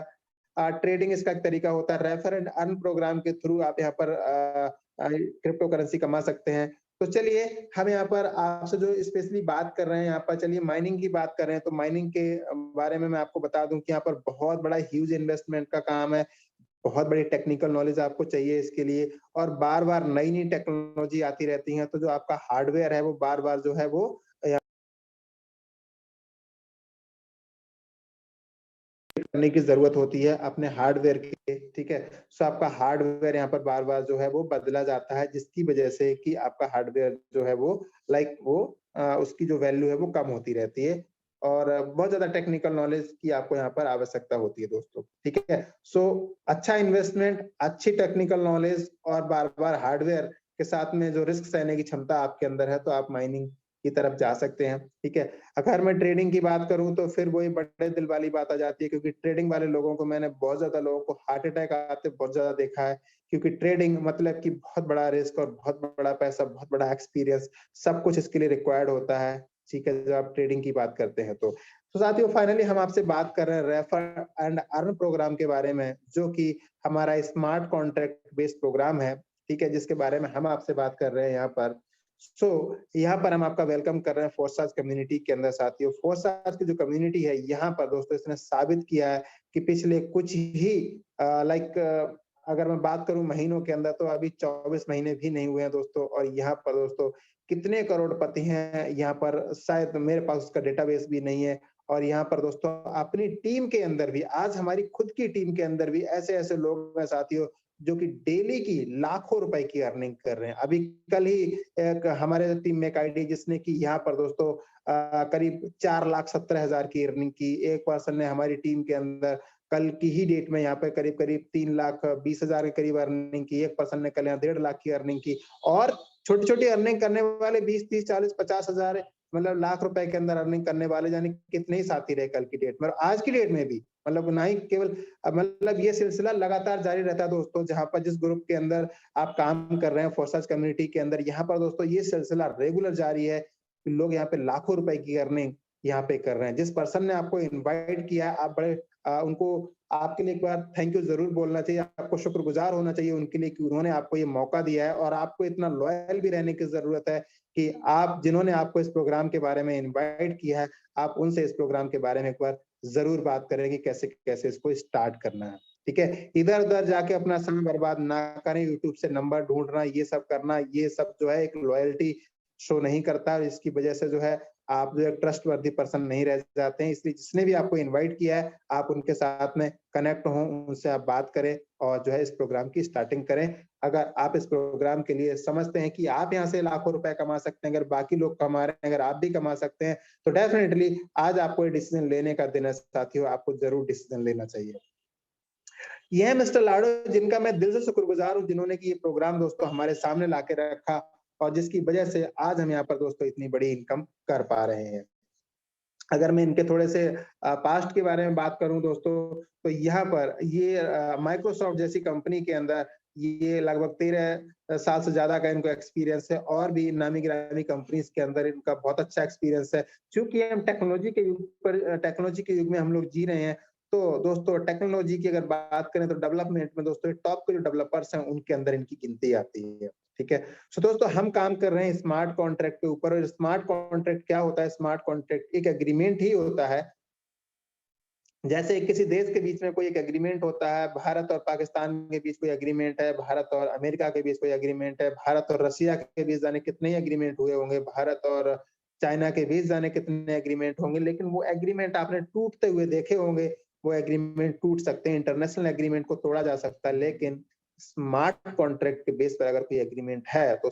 ट्रेडिंग इसका एक तरीका होता है, रेफर एंड अर्न प्रोग्राम के थ्रू आप यहाँ पर क्रिप्टो करेंसी कमा सकते हैं। तो चलिए हम यहाँ पर आपसे जो स्पेशली बात कर रहे हैं, यहाँ पर चलिए माइनिंग की बात कर रहे हैं। तो माइनिंग के बारे में मैं आपको बता दूं कि यहाँ पर बहुत बड़ा ह्यूज इन्वेस्टमेंट का काम है, बहुत बड़ी टेक्निकल नॉलेज आपको चाहिए इसके लिए, और बार बार नई नई टेक्नोलॉजी आती रहती है। तो जो आपका हार्डवेयर है वो बार बार जो है वो करने की जरूरत होती है अपने हार्डवेयर के, ठीक है। सो आपका हार्डवेयर यहाँ पर बार बार जो है वो बदला जाता है, जिसकी वजह से कि आपका हार्डवेयर जो है वो लाइक वो उसकी जो वैल्यू है वो कम होती रहती है, और बहुत ज्यादा टेक्निकल नॉलेज की आपको यहाँ पर आवश्यकता होती है दोस्तों, ठीक है। सो अच्छा इन्वेस्टमेंट, अच्छी टेक्निकल नॉलेज, और बार बार हार्डवेयर के साथ में जो रिस्क सहने की क्षमता आपके अंदर है, तो आप माइनिंग की तरफ जा सकते हैं। ठीक है, अगर मैं ट्रेडिंग की बात करूं तो फिर वही बड़े दिल वाली बात आ जाती है, क्योंकि ट्रेडिंग वाले लोगों को मैंने बहुत ज्यादा लोगों को हार्ट अटैक आते बहुत ज्यादा देखा है, क्योंकि ट्रेडिंग मतलब कि बहुत बड़ा रिस्क और बहुत बड़ा पैसा, बहुत बड़ा एक्सपीरियंस, सब कुछ इसके लिए रिक्वायर्ड होता है। ठीक है, जब आप ट्रेडिंग की बात करते हैं तो साथियों फाइनली हम आपसे बात कर रहे हैं रेफर एंड अर्न प्रोग्राम के बारे में, जो कि हमारा स्मार्ट कॉन्ट्रैक्ट बेस्ड प्रोग्राम है। ठीक है, जिसके बारे में हम आपसे बात कर रहे हैं यहाँ पर। यहाँ पर हम आपका वेलकम कर रहे हैं फोर्साज कम्युनिटी के अंदर। साथियों, फोर्साज की जो कम्युनिटी है यहाँ पर दोस्तों, इसने साबित किया है कि पिछले कुछ ही अगर मैं बात करूं महीनों के अंदर, तो अभी 24 महीने भी नहीं हुए हैं दोस्तों, और यहाँ पर दोस्तों कितने करोड़पति हैं यहाँ पर, शायद मेरे पास उसका डेटाबेस भी नहीं है। और यहाँ पर दोस्तों अपनी टीम के अंदर भी, आज हमारी खुद की टीम के अंदर भी ऐसे ऐसे लोग हैं साथियों, जो कि डेली की लाखों रुपए की अर्निंग कर रहे हैं। अभी कल ही एक हमारे टीम में एक आईडी जिसने की यहाँ पर दोस्तों करीब 4,70,000 की अर्निंग की। एक पर्सन ने हमारी टीम के अंदर कल की ही डेट में यहाँ पे करीब करीब 3,20,000 के करीब अर्निंग की। एक पर्सन ने कल यहाँ 1.5 लाख की अर्निंग की। और छोटी छोटी अर्निंग करने वाले 20, 30, 40, 50,000 मतलब लाख रुपए के अंदर अर्निंग करने वाले जाने कितने ही साथी रहे कल की डेट में। और आज की डेट में भी मतलब ना ही केवल मतलब ये सिलसिला लगातार जारी रहता है दोस्तों। जहां पर जिस ग्रुप के अंदर आप काम कर रहे हैं फोर्साज कम्युनिटी के अंदर, यहाँ पर दोस्तों ये सिलसिला रेगुलर जारी है। लोग यहाँ पे लाखों रुपए की अर्निंग यहाँ पे कर रहे हैं। जिस पर्सन ने आपको इनवाइट किया है, आप बड़े उनको आपके लिए एक बार थैंक यू जरूर बोलना चाहिए, आपको शुक्रगुजार होना चाहिए उनके लिए कि उन्होंने आपको ये मौका दिया है। और आपको इतना लॉयल भी रहने की जरूरत है कि आप जिन्होंने आपको इस प्रोग्राम के बारे में इनवाइट किया है, आप उनसे इस प्रोग्राम के बारे में एक बार जरूर बात करें कि कैसे कैसे इसको स्टार्ट करना है। ठीक है, इधर उधर जाके अपना समय बर्बाद ना करें, यूट्यूब से नंबर ढूंढना, ये सब करना, ये सब जो है एक लॉयल्टी शो नहीं करता। इसकी वजह से जो है आप जो है ट्रस्ट वर्दी पर्सन नहीं रह जाते हैं। इसलिए जिसने भी आपको इनवाइट किया है, आप उनके साथ में कनेक्ट हो, उनसे आप बात करें और जो है इस प्रोग्राम की स्टार्टिंग करें। अगर आप इस प्रोग्राम के लिए समझते हैं कि आप यहाँ से लाखों रुपए कमा सकते हैं, अगर बाकी लोग कमा रहे हैं, अगर आप भी कमा सकते हैं, तो डेफिनेटली आज आपको ये डिसीजन लेने का दिन है साथियों, आपको जरूर डिसीजन लेना चाहिए। यह मिस्टर लाडो, जिनका मैं दिल से शुक्रगुजार हूँ, जिन्होंने की ये प्रोग्राम दोस्तों हमारे सामने लाके रखा और जिसकी वजह से आज हम यहाँ पर दोस्तों इतनी बड़ी इनकम कर पा रहे हैं। अगर मैं इनके थोड़े से पास्ट के बारे में बात करूं दोस्तों, तो यहाँ पर ये माइक्रोसॉफ्ट जैसी कंपनी के अंदर ये लगभग 13 साल से ज्यादा का इनको एक्सपीरियंस है। और भी नामी गिरामी कंपनीज के अंदर इनका बहुत अच्छा एक्सपीरियंस है। क्योंकि हम टेक्नोलॉजी के युग में हम लोग जी रहे हैं, तो दोस्तों टेक्नोलॉजी की अगर बात करें तो डेवलपमेंट में दोस्तों टॉप के जो डेवलपर्स हैं उनके अंदर इनकी गिनती आती है। ठीक है, सो दोस्तों हम काम कर रहे हैं स्मार्ट कॉन्ट्रैक्ट के ऊपर। और स्मार्ट कॉन्ट्रैक्ट क्या होता है? स्मार्ट कॉन्ट्रैक्ट एक एग्रीमेंट ही होता है, जैसे किसी देश के बीच में कोई एक एग्रीमेंट होता है। भारत और पाकिस्तान के बीच कोई एग्रीमेंट है, भारत और अमेरिका के बीच कोई एग्रीमेंट है, भारत और रशिया के बीच जाने कितने एग्रीमेंट हुए होंगे, भारत और चाइना के बीच जाने कितने एग्रीमेंट होंगे। लेकिन वो एग्रीमेंट आपने टूटते हुए देखे होंगे। वो एग्रीमेंट टूट सकते हैं, इंटरनेशनल एग्रीमेंट को तोड़ा जा सकता है, लेकिन स्मार्ट कॉन्ट्रैक्ट के बेस पर अगर कोई एग्रीमेंट है तो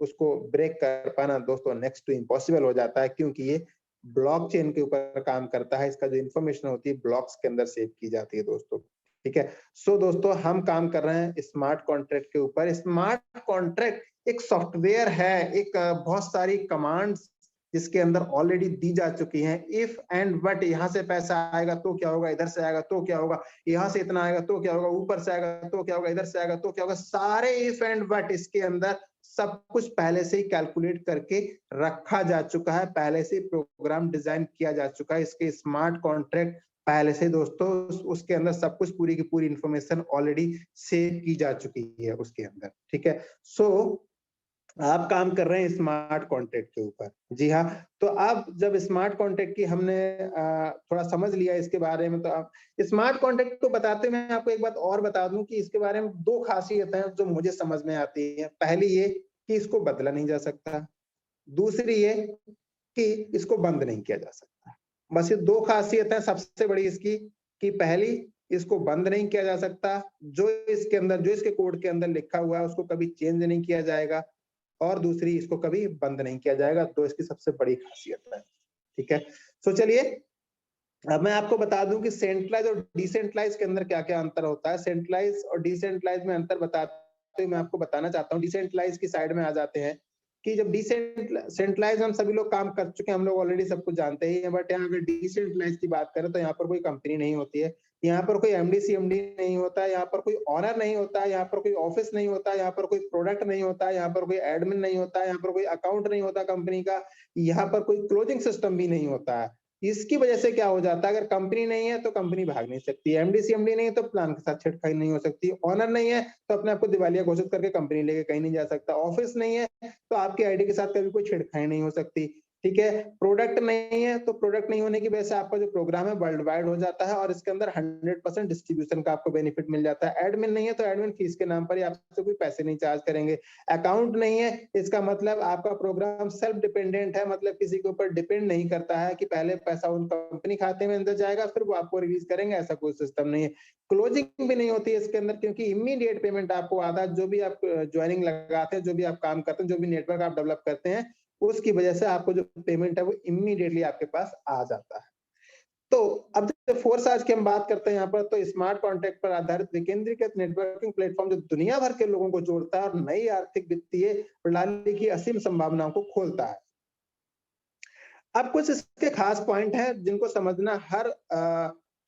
उसको ब्रेक कर पाना दोस्तों नेक्स्ट टू इम्पॉसिबल हो जाता है, क्योंकि ये ब्लॉकचेन के ऊपर काम करता है। इसका जो इन्फॉर्मेशन होती है ब्लॉक्स के अंदर सेव की जाती है दोस्तों। ठीक है, सो दोस्तों हम काम कर रहे हैं स्मार्ट कॉन्ट्रैक्ट के ऊपर। स्मार्ट कॉन्ट्रैक्ट एक सॉफ्टवेयर है, एक बहुत सारी कमांड्स जिसके अंदर ऑलरेडी दी जा चुकी हैं। इफ एंड बट, यहाँ से पैसा आएगा तो क्या होगा, इधर से आएगा तो क्या होगा, यहाँ से इतना आएगा तो क्या होगा, ऊपर से आएगा तो क्या होगा, इधर से आएगा तो क्या होगा, सारे इफ एंड बट इसके अंदर सब कुछ पहले से ही कैलकुलेट करके रखा जा चुका है, पहले से प्रोग्राम डिजाइन किया जा चुका है। इसके स्मार्ट कॉन्ट्रैक्ट पहले से दोस्तों उसके अंदर सब कुछ पूरी की पूरी इंफॉर्मेशन ऑलरेडी सेव की जा चुकी है उसके अंदर। ठीक है, सो आप काम कर रहे हैं स्मार्ट कॉन्ट्रैक्ट के ऊपर। जी हाँ, तो अब जब स्मार्ट कॉन्ट्रैक्ट की हमने थोड़ा समझ लिया इसके बारे में, तो आप स्मार्ट कॉन्ट्रैक्ट को बताते मैं आपको एक बात और बता दूं कि इसके बारे में दो खासियतें हैं जो मुझे समझ में आती है। पहली ये कि इसको बदला नहीं जा सकता, दूसरी ये कि इसको बंद नहीं किया जा सकता। बस ये दो खासियतें सबसे बड़ी इसकी, कि पहली इसको बंद नहीं किया जा सकता, जो इसके कोड के अंदर लिखा हुआ है उसको कभी चेंज नहीं किया जाएगा, और दूसरी इसको कभी बंद नहीं किया जाएगा। तो इसकी सबसे बड़ी खासियत है। ठीक है, तो चलिए अब मैं आपको बता दूं कि सेंट्रलाइज और डिसेंट्रलाइज के अंदर क्या क्या अंतर होता है। सेंट्रलाइज और डिसेंट्रलाइज में अंतर बताते हुए मैं आपको बताना चाहता हूँ। डिसेंट्रलाइज की साइड में आ जाते हैं कि जब डिसेंट्रलाइज हम सभी लोग काम कर चुके हैं, हम लोग ऑलरेडी सब कुछ जानते ही हैं, बट यहाँ अगर डिसेंट्रलाइज की बात करें तो यहाँ पर कोई कंपनी नहीं होती है, यहाँ पर कोई एमडी सीएमडी नहीं होता, यहाँ पर कोई ऑनर नहीं होता, यहाँ पर कोई ऑफिस नहीं होता, यहाँ पर कोई प्रोडक्ट नहीं होता, यहाँ पर कोई एडमिन नहीं होता, यहाँ पर कोई अकाउंट नहीं होता कंपनी का, यहाँ पर कोई क्लोजिंग सिस्टम भी नहीं होता है। इसकी वजह से क्या हो जाता है, अगर कंपनी नहीं है तो कंपनी भाग नहीं सकती, एमडी सीएमडी नहीं है तो प्लान के साथ छेड़खानी नहीं हो सकती, ऑनर नहीं है तो अपने आप को दिवालिया घोषित करके कंपनी लेके कहीं नहीं जा सकता, ऑफिस नहीं है तो आपकी आईडी के साथ कभी कोई छेड़खानी नहीं हो सकती, ठीक है। प्रोडक्ट नहीं है तो प्रोडक्ट नहीं होने की वजह से आपका जो प्रोग्राम है वर्ल्ड वाइड हो जाता है और इसके अंदर 100% डिस्ट्रीब्यूशन का आपको बेनिफिट मिल जाता है। एडमिन नहीं है तो एडमिन फीस के नाम पर ही आपसे कोई पैसे नहीं चार्ज करेंगे। अकाउंट नहीं है, इसका मतलब आपका प्रोग्राम सेल्फ डिपेंडेंट है, मतलब किसी के ऊपर डिपेंड नहीं करता है कि पहले पैसा उन कंपनी खाते में अंदर जाएगा फिर वो आपको रिलीज करेंगे, ऐसा कोई सिस्टम नहीं है। क्लोजिंग भी नहीं होती है इसके अंदर, क्योंकि इमीडिएट पेमेंट आपको आधा जो भी आप ज्वाइनिंग लगाते हैं, जो भी आप काम करते हैं, जो भी नेटवर्क आप डेवलप करते हैं, उसकी वजह से आपको जो पेमेंट है वो इमीडिएटली आपके पास आ जाता है। तो अब जब फोर्स आज की हम बात करते हैं यहाँ पर, तो स्मार्ट कॉन्ट्रैक्ट पर आधारित विकेंद्रीकृत नेटवर्किंग प्लेटफॉर्म जो दुनिया भर के लोगों को जोड़ता है और नई आर्थिक वित्तीय प्रणाली की असीम संभावनाओं को खोलता है। अब कुछ इसके खास पॉइंट हैं जिनको समझना हर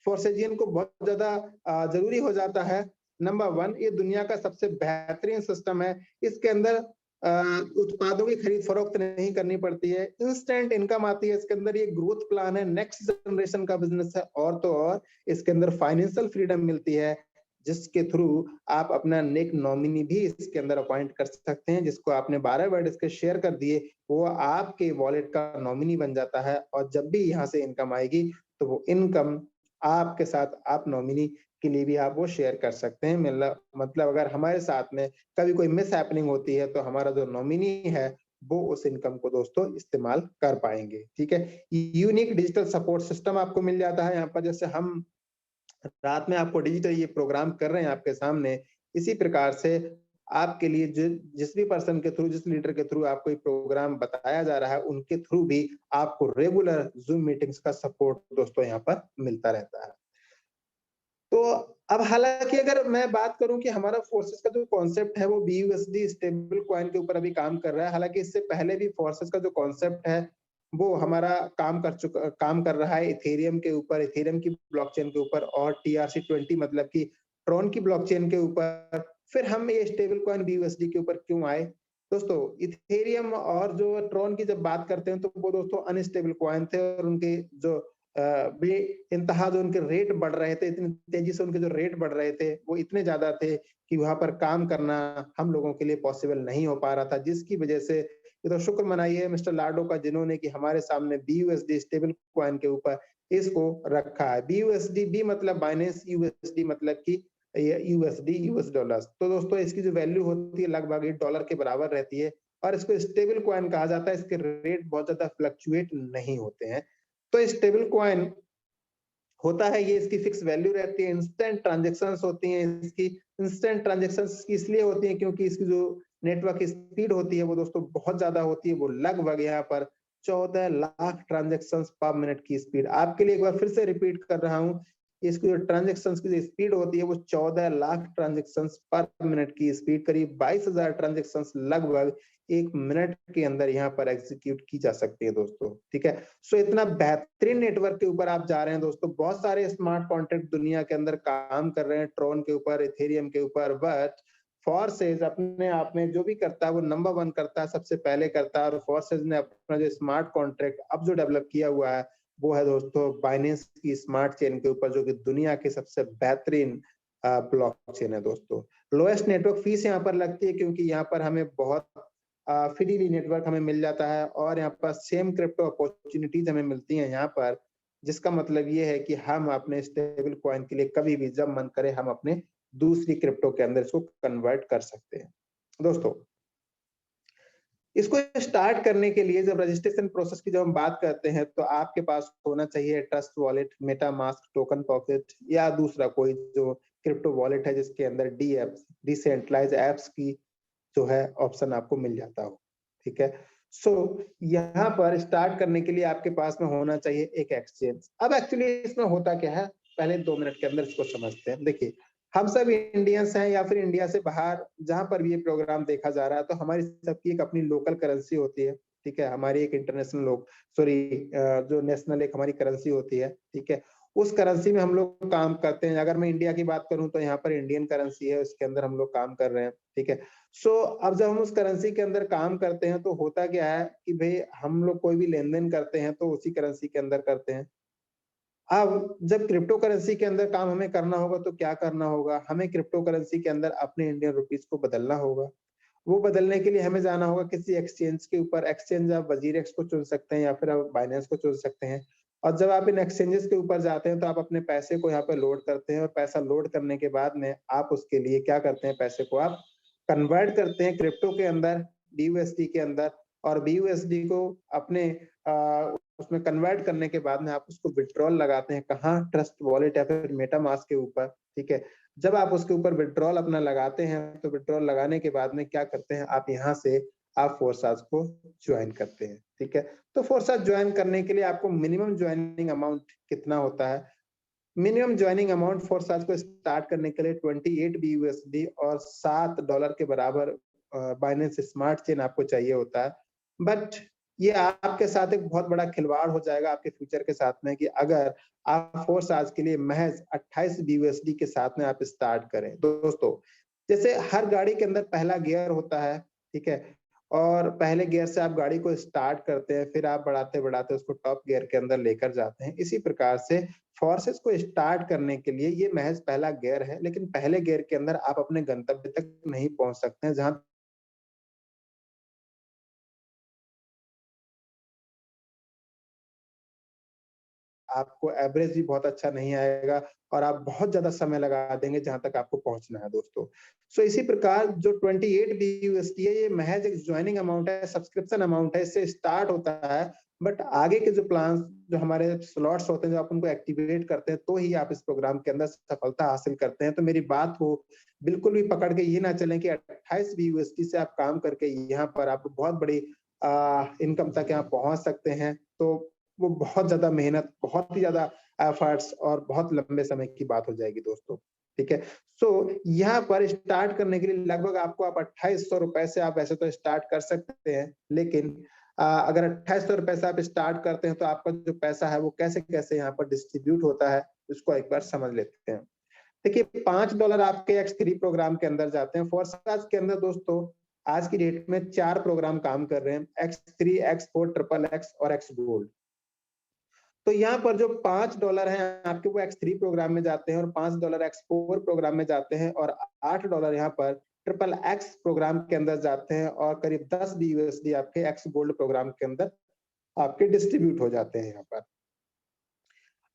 फोर्सेजियन को बहुत ज्यादा जरूरी हो जाता है। नंबर 1, ये दुनिया का सबसे बेहतरीन सिस्टम है। इसके अंदर उत्पादों की खरीद फरोख्त नहीं करनी पड़ती है, इंस्टेंट इनकम आती है इसके अंदर, ये ग्रोथ प्लान है, नेक्स्ट जनरेशन का बिजनेस है, और तो और इसके अंदर फाइनेंशियल फ्रीडम मिलती है जिसके थ्रू आप अपना नेक नॉमिनी भी इसके अंदर अपॉइंट कर सकते हैं, जिसको आपने 12 वर्ड इसके शेयर कर दिए वो आपके वॉलेट का नॉमिनी बन जाता है, और जब भी यहाँ से इनकम आएगी तो वो इनकम आपके साथ आप नॉमिनी के लिए भी आप वो शेयर कर सकते हैं। मतलब अगर हमारे साथ में कभी कोई मिस हैपनिंग होती है तो हमारा जो नॉमिनी है वो उस इनकम को दोस्तों इस्तेमाल कर पाएंगे, ठीक है। यूनिक डिजिटल सपोर्ट सिस्टम आपको मिल जाता है यहाँ पर, जैसे हम रात में आपको डिजिटल ये प्रोग्राम कर रहे हैं आपके सामने, इसी प्रकार से आपके लिए जिस भी पर्सन के थ्रू, जिस लीडर के थ्रू आपको ये प्रोग्राम बताया जा रहा है, उनके थ्रू भी आपको रेगुलर जूम मीटिंग्स का सपोर्ट दोस्तों यहाँ पर मिलता रहता है। तो अब हालांकि अगर मैं बात करूं कि हमारा फोर्सेस का जो कॉन्सेप्ट है वो BUSD स्टेबल कॉइन के ऊपर अभी काम कर रहा है, हालांकि इससे पहले भी फोर्सेस का जो कॉन्सेप्ट है वो हमारा काम कर रहा है इथेरियम के ऊपर, इथेरियम की ब्लॉकचेन के ऊपर, और TRC20 मतलब कि ट्रॉन की ब्लॉकचेन के ऊपर। फिर हम ये स्टेबल कॉइन BUSD के ऊपर क्यों आए दोस्तों? इथेरियम और जो ट्रॉन की जब बात करते हैं तो वो दोस्तों अनस्टेबल कॉइन थे, और उनके जो बेइंतहा जो उनके रेट बढ़ रहे थे, इतनी तेजी से उनके जो रेट बढ़ रहे थे वो इतने ज्यादा थे कि वहां पर काम करना हम लोगों के लिए पॉसिबल नहीं हो पा रहा था, जिसकी वजह से ये तो शुक्र मनाइए मिस्टर लाडो का, जिन्होंने कि हमारे सामने BUSD स्टेबल कॉइन के ऊपर इसको रखा है। BUSD बी मतलब बाइनेंस, USD मतलब कि USD US डॉलर्स। तो दोस्तों इसकी जो वैल्यू होती है लगभग $1 के बराबर रहती है, और इसको स्टेबल कॉइन कहा जाता है। इसके रेट बहुत ज्यादा फ्लक्चुएट नहीं होते हैं। तो स्टेबल कॉइन होता है ये, इसकी फिक्स वैल्यू रहती है, इंस्टेंट ट्रांजैक्शंस होती हैं इसकी। इंस्टेंट ट्रांजैक्शंस इसलिए होती हैं क्योंकि इसकी जो नेटवर्क स्पीड होती है वो दोस्तों बहुत ज्यादा होती है, वो लगभग यहाँ पर 14 लाख ट्रांजैक्शंस पर मिनट की स्पीड। आपके लिए एक बार फिर से रिपीट कर रहा हूँ, इसकी जो ट्रांजैक्शंस की जो स्पीड होती है वो 14 लाख ट्रांजैक्शंस पर मिनट की स्पीड, करीब 22,000 ट्रांजैक्शंस लगभग 1 मिनट के अंदर यहाँ पर एग्जीक्यूट की जा सकती है दोस्तों, ठीक है। सो इतना बेहतरीन नेटवर्क के ऊपर आप जा रहे हैं दोस्तों। बहुत सारे स्मार्ट कॉन्ट्रैक्ट दुनिया के अंदर काम कर रहे हैं, ट्रॉन के ऊपर, इथेरियम के ऊपर, बट फोर्सेज अपने आप में जो भी करता है वो नंबर 1 करता है, सबसे पहले करता है। और फोर्सेज ने अपना जो स्मार्ट कॉन्ट्रैक्ट अब जो डेवलप किया हुआ है वो है दोस्तों बाइनेंस की स्मार्ट चेन के ऊपर, जो कि दुनिया की सबसे बेहतरीन ब्लॉकचेन है दोस्तों। लोएस्ट नेटवर्क फीस यहाँ पर लगती है क्योंकि यहाँ पर हमें बहुत फ्रीली नेटवर्क हमें मिल जाता है, और यहाँ पर सेम क्रिप्टो अपॉर्चुनिटीज हमें मिलती हैं यहाँ पर, जिसका मतलब ये है कि हम अपने स्टेबल कॉइन के लिए कभी भी जब मन करे हम अपने दूसरी क्रिप्टो के अंदर इसको कन्वर्ट कर सकते हैं दोस्तों। इसको स्टार्ट करने के लिए जब रजिस्ट्रेशन प्रोसेस की जब हम बात करते हैं तो आपके पास होना चाहिए trust wallet, MetaMask, token pocket, या दूसरा कोई जो क्रिप्टो वॉलेट है जिसके अंदर डिसेंट्रलाइज एप्स की जो है ऑप्शन आपको मिल जाता हो, ठीक है। सो यहाँ पर स्टार्ट करने के लिए आपके पास में होना चाहिए एक एक्सचेंज। अब एक्चुअली इसमें होता क्या है, पहले 2 मिनट के अंदर इसको समझते हैं। देखिए हम सब इंडियंस हैं या फिर इंडिया से बाहर जहां पर भी ये प्रोग्राम देखा जा रहा है, तो हमारी सबकी एक अपनी लोकल करेंसी होती है, ठीक है। हमारी एक इंटरनेशनल जो नेशनल एक हमारी करेंसी होती है, ठीक है। उस करेंसी में हम लोग काम करते हैं। अगर मैं इंडिया की बात करूं तो यहाँ पर इंडियन करेंसी है, उसके अंदर हम लोग काम कर रहे हैं, ठीक है। सो अब जब हम उस करेंसी के अंदर काम करते हैं तो होता क्या है कि भाई हम लोग कोई भी लेन देन करते हैं तो उसी करेंसी के अंदर करते हैं। अब जब क्रिप्टो करेंसी के अंदर काम हमें करना होगा तो क्या करना होगा, हमें क्रिप्टो करेंसी के अंदर अपने इंडियन रुपीस को बदलना होगा। वो बदलने के लिए हमें जाना होगा किसी एक्सचेंज के ऊपर। एक्सचेंज आप वजीरेक्स को चुन सकते हैं या फिर आप बाइनेंस को चुन सकते हैं। और जब आप इन एक्सचेंजेस के ऊपर जाते हैं तो आप अपने पैसे को यहाँ पे लोड करते हैं, और पैसा लोड करने के बाद में आप उसके लिए क्या करते हैं, पैसे को आप कन्वर्ट करते हैं क्रिप्टो के अंदर, BUSD के अंदर। और BUSD को अपने उसमें कन्वर्ट करने के बाद में आप उसको विड्रॉल लगाते हैं, कहाँ, ट्रस्ट वॉलेट या फिर मेटामास्क के ऊपर, ठीक है। जब आप उसके ऊपर विड्रॉल अपना लगाते हैं तो विड्रॉल लगाने के बाद में क्या करते हैं, आप यहाँ से आप फोर्साज को ज्वाइन करते हैं, ठीक है। तो फोर्साज ज्वाइन करने के लिए आपको मिनिमम ज्वाइनिंग अमाउंट कितना होता है? मिनिमम ज्वाइनिंग अमाउंट फोर्साज को स्टार्ट करने के लिए 28 BUSD और $7 के बराबर बाइनेंस स्मार्ट चेन आपको चाहिए होता है। बट ये आपके साथ एक बहुत बड़ा खिलवाड़ हो जाएगा आपके फ्यूचर के साथ में, कि अगर आप फोर्साज के लिए महज 28 BUSD के साथ में आप स्टार्ट करें। दोस्तों, जैसे हर गाड़ी के अंदर पहला गियर होता है, ठीक है, और पहले गियर से आप गाड़ी को स्टार्ट करते हैं, फिर आप बढ़ाते बढ़ाते उसको टॉप गियर के अंदर लेकर जाते हैं। इसी प्रकार से फोर्सेस को स्टार्ट करने के लिए ये महज पहला गियर है, लेकिन पहले गियर के अंदर आप अपने गंतव्य तक नहीं पहुंच सकते हैं, जहां आपको एवरेज भी बहुत अच्छा नहीं आएगा और आप बहुत ज्यादा समय लगा देंगे जहां तक आपको पहुंचना है दोस्तों। सो इसी प्रकार जो 28 BUSD है, ये महज एक ज्वाइनिंग अमाउंट है, सब्सक्रिप्शन अमाउंट है, इससे स्टार्ट होता है। बट आगे के जो प्लान, जो हमारे स्लॉट्स होते हैं, जो आप उनको एक्टिवेट करते हैं तो ही आप इस प्रोग्राम के अंदर सफलता हासिल करते हैं। तो मेरी बात को बिल्कुल भी पकड़ के ये ना चलें कि 28 BUSD से आप काम करके यहाँ पर आप बहुत बड़ी इनकम तक यहाँ पहुंच सकते हैं। तो वो बहुत ज्यादा मेहनत, बहुत ही ज्यादा एफर्ट्स और बहुत लंबे समय की बात हो जाएगी दोस्तों, ठीक है। सो यहाँ पर स्टार्ट करने के लिए लगभग आपको आप 2800 रुपए से आप वैसे तो स्टार्ट कर सकते हैं, लेकिन अगर 2800 रुपए से आप स्टार्ट करते हैं तो आपका जो पैसा है वो कैसे कैसे यहाँ पर डिस्ट्रीब्यूट होता है, उसको एक बार समझ लेते हैं। देखिए, $5 आपके X3 प्रोग्राम के अंदर जाते हैं। फोर्साज के अंदर दोस्तों आज की डेट में 4 प्रोग्राम काम कर रहे हैं, X3, X4, XXX और X गोल्ड। तो यहाँ पर जो $5 है आपके, वो X3 प्रोग्राम में जाते हैं और $5 X4 प्रोग्राम में जाते हैं और $8 यहाँ पर XXX प्रोग्राम के अंदर जाते हैं और करीब 10 BUSD आपके X गोल्ड प्रोग्राम के अंदर आपके डिस्ट्रीब्यूट हो जाते हैं यहाँ पर।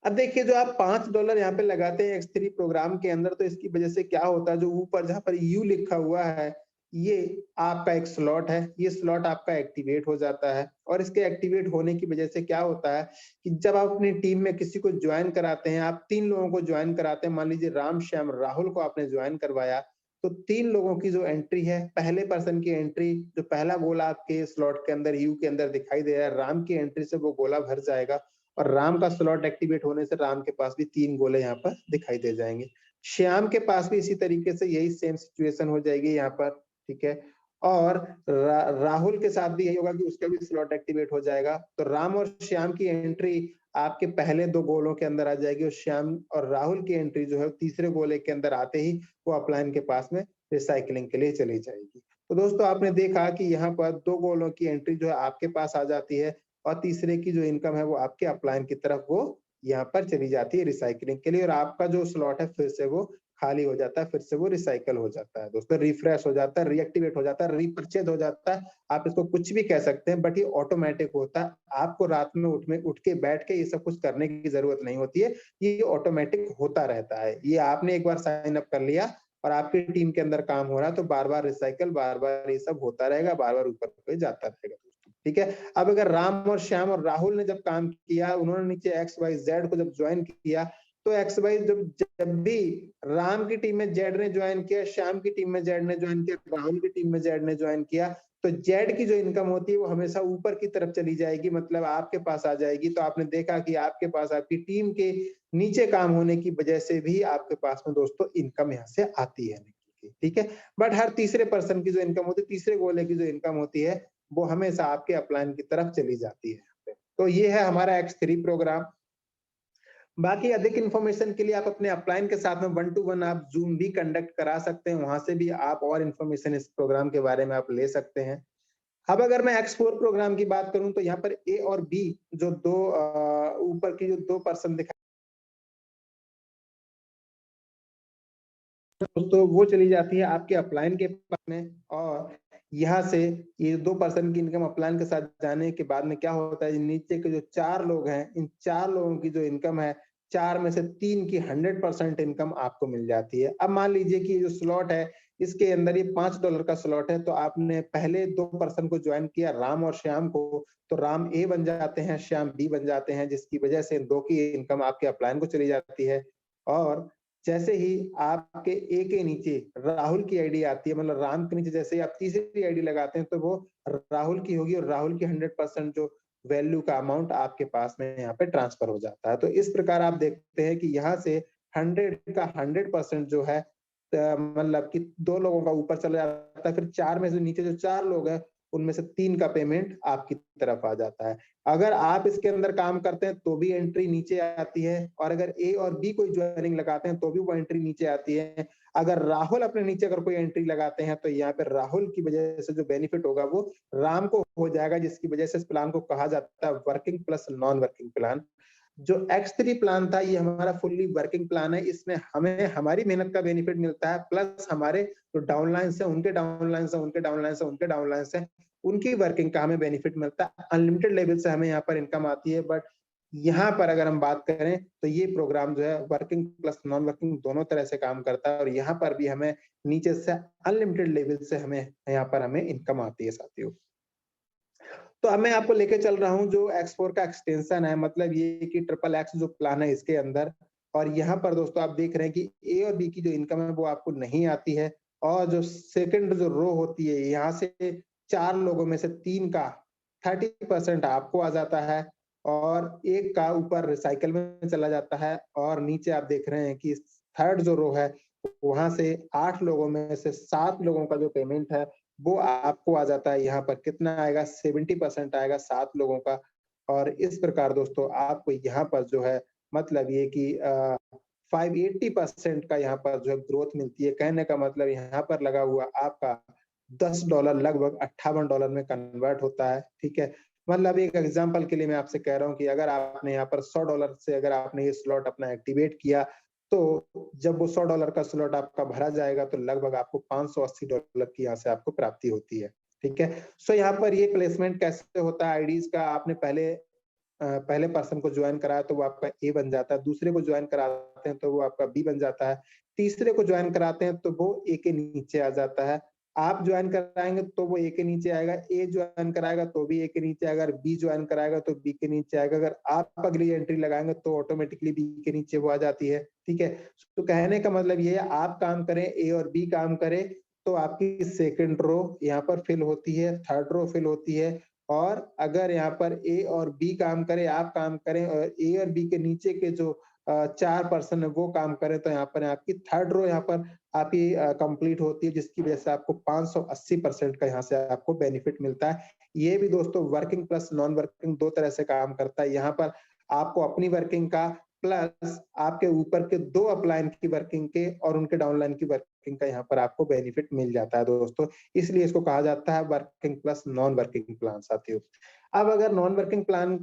अब देखिए, जो आप $5 यहाँ पे लगाते हैं X3 प्रोग्राम के अंदर, तो इसकी वजह से क्या होता है, जो ऊपर जहाँ पर U लिखा हुआ है, ये आपका एक स्लॉट है, ये स्लॉट आपका एक्टिवेट हो जाता है। और इसके एक्टिवेट होने की वजह से क्या होता है कि जब आप अपनी टीम में किसी को ज्वाइन कराते हैं, आप 3 लोगों को ज्वाइन कराते हैं, मान लीजिए राम, श्याम, राहुल को आपने ज्वाइन करवाया, तो 3 लोगों की जो एंट्री है, पहले पर्सन की एंट्री, जो पहला गोला आपके स्लॉट के अंदर यू के अंदर दिखाई दे रहा है, राम की एंट्री से वो गोला भर जाएगा और राम का स्लॉट एक्टिवेट होने से राम के पास भी 3 गोले यहाँ पर दिखाई दे जाएंगे। श्याम के पास भी इसी तरीके से यही सेम सिचुएशन हो जाएगी यहाँ पर, ठीक है। और राहुल के साथ भी यही होगा कि उसका भी स्लॉट एक्टिवेट हो जाएगा। तो राम और श्याम की एंट्री आपके पहले 2 गोलों के अंदर आ जाएगी और श्याम और राहुल की एंट्री जो है तीसरे गोले के अंदर आते ही वो अपलाइन के पास में रिसाइकलिंग के लिए चली जाएगी। तो दोस्तों, आपने देखा कि यहाँ पर 2 गोलों की एंट्री जो है आपके पास आ जाती है और तीसरे की जो इनकम है वो आपके अपलाइन की तरफ वो यहाँ पर चली जाती है रिसाइकलिंग के लिए, और आपका जो स्लॉट है फिर से वो खाली हो जाता है, फिर से वो रिसाइकल हो जाता है दोस्तों, रिफ्रेश हो जाता है, रीएक्टिवेट हो जाता है, रीपरचेज हो जाता है। आप इसको कुछ भी कह सकते हैं, बट ये ऑटोमेटिक होता है। आपको रात में उठ के बैठ के ये सब कुछ करने की जरूरत नहीं होती है, ये ऑटोमेटिक होता रहता है। ये आपने एक बार साइन अप कर लिया और आपकी टीम के अंदर काम हो रहा है, तो बार बार रिसाइकल, बार बार ये सब होता रहेगा, बार बार ऊपर पे जाता रहेगा दोस्तों, ठीक है। अब अगर राम और श्याम और राहुल ने जब काम किया, उन्होंने नीचे XYZ को जब ज्वाइन किया, तो XY जब भी राम की टीम में जेड ने ज्वाइन किया, श्याम की टीम में जेड ने ज्वाइन किया, राहुल की टीम में जेड ने ज्वाइन किया, तो जेड की जो इनकम होती है वो हमेशा ऊपर की तरफ चली जाएगी, मतलब आपके पास आ जाएगी। तो आपने देखा कि आपके पास आपकी टीम के नीचे काम होने की वजह से भी आपके पास में दोस्तों इनकम यहाँ से आती है, ठीक है। बट हर तीसरे पर्सन की जो इनकम होती है, तीसरे गोले की जो इनकम होती है, वो हमेशा आपके अपलाइन की तरफ चली जाती है। तो ये है हमारा X3 प्रोग्राम। बाकी अधिक इंफॉर्मेशन के लिए आप अपने अपलाइन के साथ में 1 to 1 आप जूम भी कंडक्ट करा सकते हैं, वहां से भी आप और इंफॉर्मेशन इस प्रोग्राम के बारे में आप ले सकते हैं। अब अगर मैं X4 प्रोग्राम की बात करूं तो यहाँ पर ए और बी जो दो ऊपर की जो 2 पर्सन दिखा, तो वो चली जाती है आपके अपलाइन के पास में। और यहाँ से ये 2 पर्सन की इनकम अपलाइन के साथ जाने के बाद में क्या होता है, नीचे के जो 4 लोग हैं, इन 4 लोगों की जो इनकम है, 4 में से 3 की 100% इनकम आपको मिल जाती है। अब मान लीजिए कि जो स्लॉट है, इसके अंदर ये $5 का स्लॉट है, तो आपने पहले 2 पर्सन को ज्वाइन किया, राम और श्याम को, तो राम ए बन जाते हैं, श्याम बी बन जाते हैं, जिसकी वजह से 2 की इनकम आपके अपलाइन को चली जाती है। और जैसे ही आपके ए के नीचे राहुल की आईडी आती है, मतलब राम के नीचे जैसे ही आप तीसरी आईडी लगाते हैं, तो वो राहुल की होगी और राहुल की 100% जो वैल्यू का अमाउंट आपके पास में यहाँ पे ट्रांसफर हो जाता है। तो इस प्रकार आप देखते हैं कि यहाँ से 100 का 100% जो है, मतलब कि 2 लोगों का ऊपर चला जाता है, फिर 4 में से नीचे जो 4 लोग हैं, उनमें से 3 का पेमेंट आपकी तरफ आ जाता है। अगर आप इसके अंदर काम करते हैं तो भी एंट्री नीचे आती है, और अगर ए और बी कोई ज्वाइनिंग लगाते हैं तो भी वो एंट्री नीचे आती है। अगर राहुल अपने नीचे अगर कोई एंट्री लगाते हैं तो यहाँ पे राहुल की वजह से जो बेनिफिट होगा वो राम को हो जाएगा, जिसकी वजह से इस प्लान को कहा जाता है working plus non working plan. जो X3 प्लान था, ये हमारा फुल्ली वर्किंग प्लान है। इसमें हमें हमारी मेहनत का बेनिफिट मिलता है, प्लस हमारे जो डाउनलाइंस है, उनके डाउनलाइंस है, उनके डाउनलाइंस है, उनके डाउनलाइंस है, उनकी वर्किंग का हमें बेनिफिट मिलता है। अनलिमिटेड लेवल से हमें यहाँ पर इनकम आती है। बट यहाँ पर अगर हम बात करें तो ये प्रोग्राम जो है वर्किंग प्लस नॉन वर्किंग दोनों तरह से काम करता है, और यहाँ पर भी हमें नीचे से अनलिमिटेड लेवल से हमें यहाँ पर हमें इनकम आती है साथियों। तो अब मैं आपको लेके चल रहा हूँ जो X4 का एक्सटेंशन है, मतलब ये कि ट्रिपल एक्स जो प्लान है इसके अंदर। और यहाँ पर दोस्तों आप देख रहे हैं कि ए और बी की जो इनकम है वो आपको नहीं आती है, और जो सेकंड जो रो होती है, यहाँ से 4 लोगों में से 3 का 30% आपको आ जाता है, और एक का ऊपर रिसाइकल में चला जाता है। और नीचे आप देख रहे हैं कि थर्ड जो रो है, वहां से 8 लोगों में से 7 लोगों का जो पेमेंट है वो आपको आ जाता है। यहाँ पर कितना आएगा, 70% आएगा 7 लोगों का। और इस प्रकार दोस्तों आपको यहाँ पर जो है, मतलब ये कि 580% का यहाँ पर जो है ग्रोथ मिलती है। कहने का मतलब यहाँ पर लगा हुआ आपका $10 लगभग $58 में कन्वर्ट होता है, ठीक है। मतलब एक एग्जांपल के लिए मैं आपसे कह रहा हूँ कि अगर आपने यहाँ पर $100 से अगर आपने ये स्लॉट अपना एक्टिवेट किया, तो जब वो $100 का स्लॉट आपका भरा जाएगा तो लगभग आपको $580 की यहाँ से आपको प्राप्ति होती है, ठीक है। सो यहाँ पर ये प्लेसमेंट कैसे होता है आईडीज का, आपने पहले पर्सन को ज्वाइन कराया तो वो आपका ए बन जाता है, दूसरे को ज्वाइन कराते हैं तो वो आपका बी बन जाता है, तीसरे को ज्वाइन कराते हैं तो वो ए के नीचे आ जाता है। आप ज्वाइन कराएंगे तो वो ए के नीचे आएगा, ए ज्वाइन कराएगा तो भी ए के नीचे आएगा, बी ज्वाइन कराएगा तो बी के नीचे आएगा। अगर आप अगली एंट्री लगाएंगे तो ऑटोमेटिकली बी के नीचे वो आ जाती है, ठीक है। तो कहने का मतलब ये है, आप काम करें, ए और बी काम करें, तो आपकी सेकंड रो यहाँ पर फिल होती है, थर्ड रो फिल होती है। और अगर यहाँ पर ए और बी काम करे, आप काम करें, और ए और बी के नीचे के जो 4 पर्सन है वो काम करें, तो यहाँ पर आपकी थर्ड रो यहाँ पर आपकी कंप्लीट होती है, जिसकी वजह से आपको 580% का यहाँ से आपको बेनिफिट मिलता है। ये भी दोस्तों वर्किंग प्लस नॉन वर्किंग 2 तरह से काम करता है। यहाँ पर आपको अपनी वर्किंग का प्लस आपके ऊपर के 2 अपलाइन की वर्किंग के और उनके डाउनलाइन की वर्किंग का यहाँ पर आपको बेनिफिट मिल जाता है दोस्तों। इसलिए इसको कहा जाता है working plus non working plan साथियों। अब अगर नॉन वर्किंग प्लान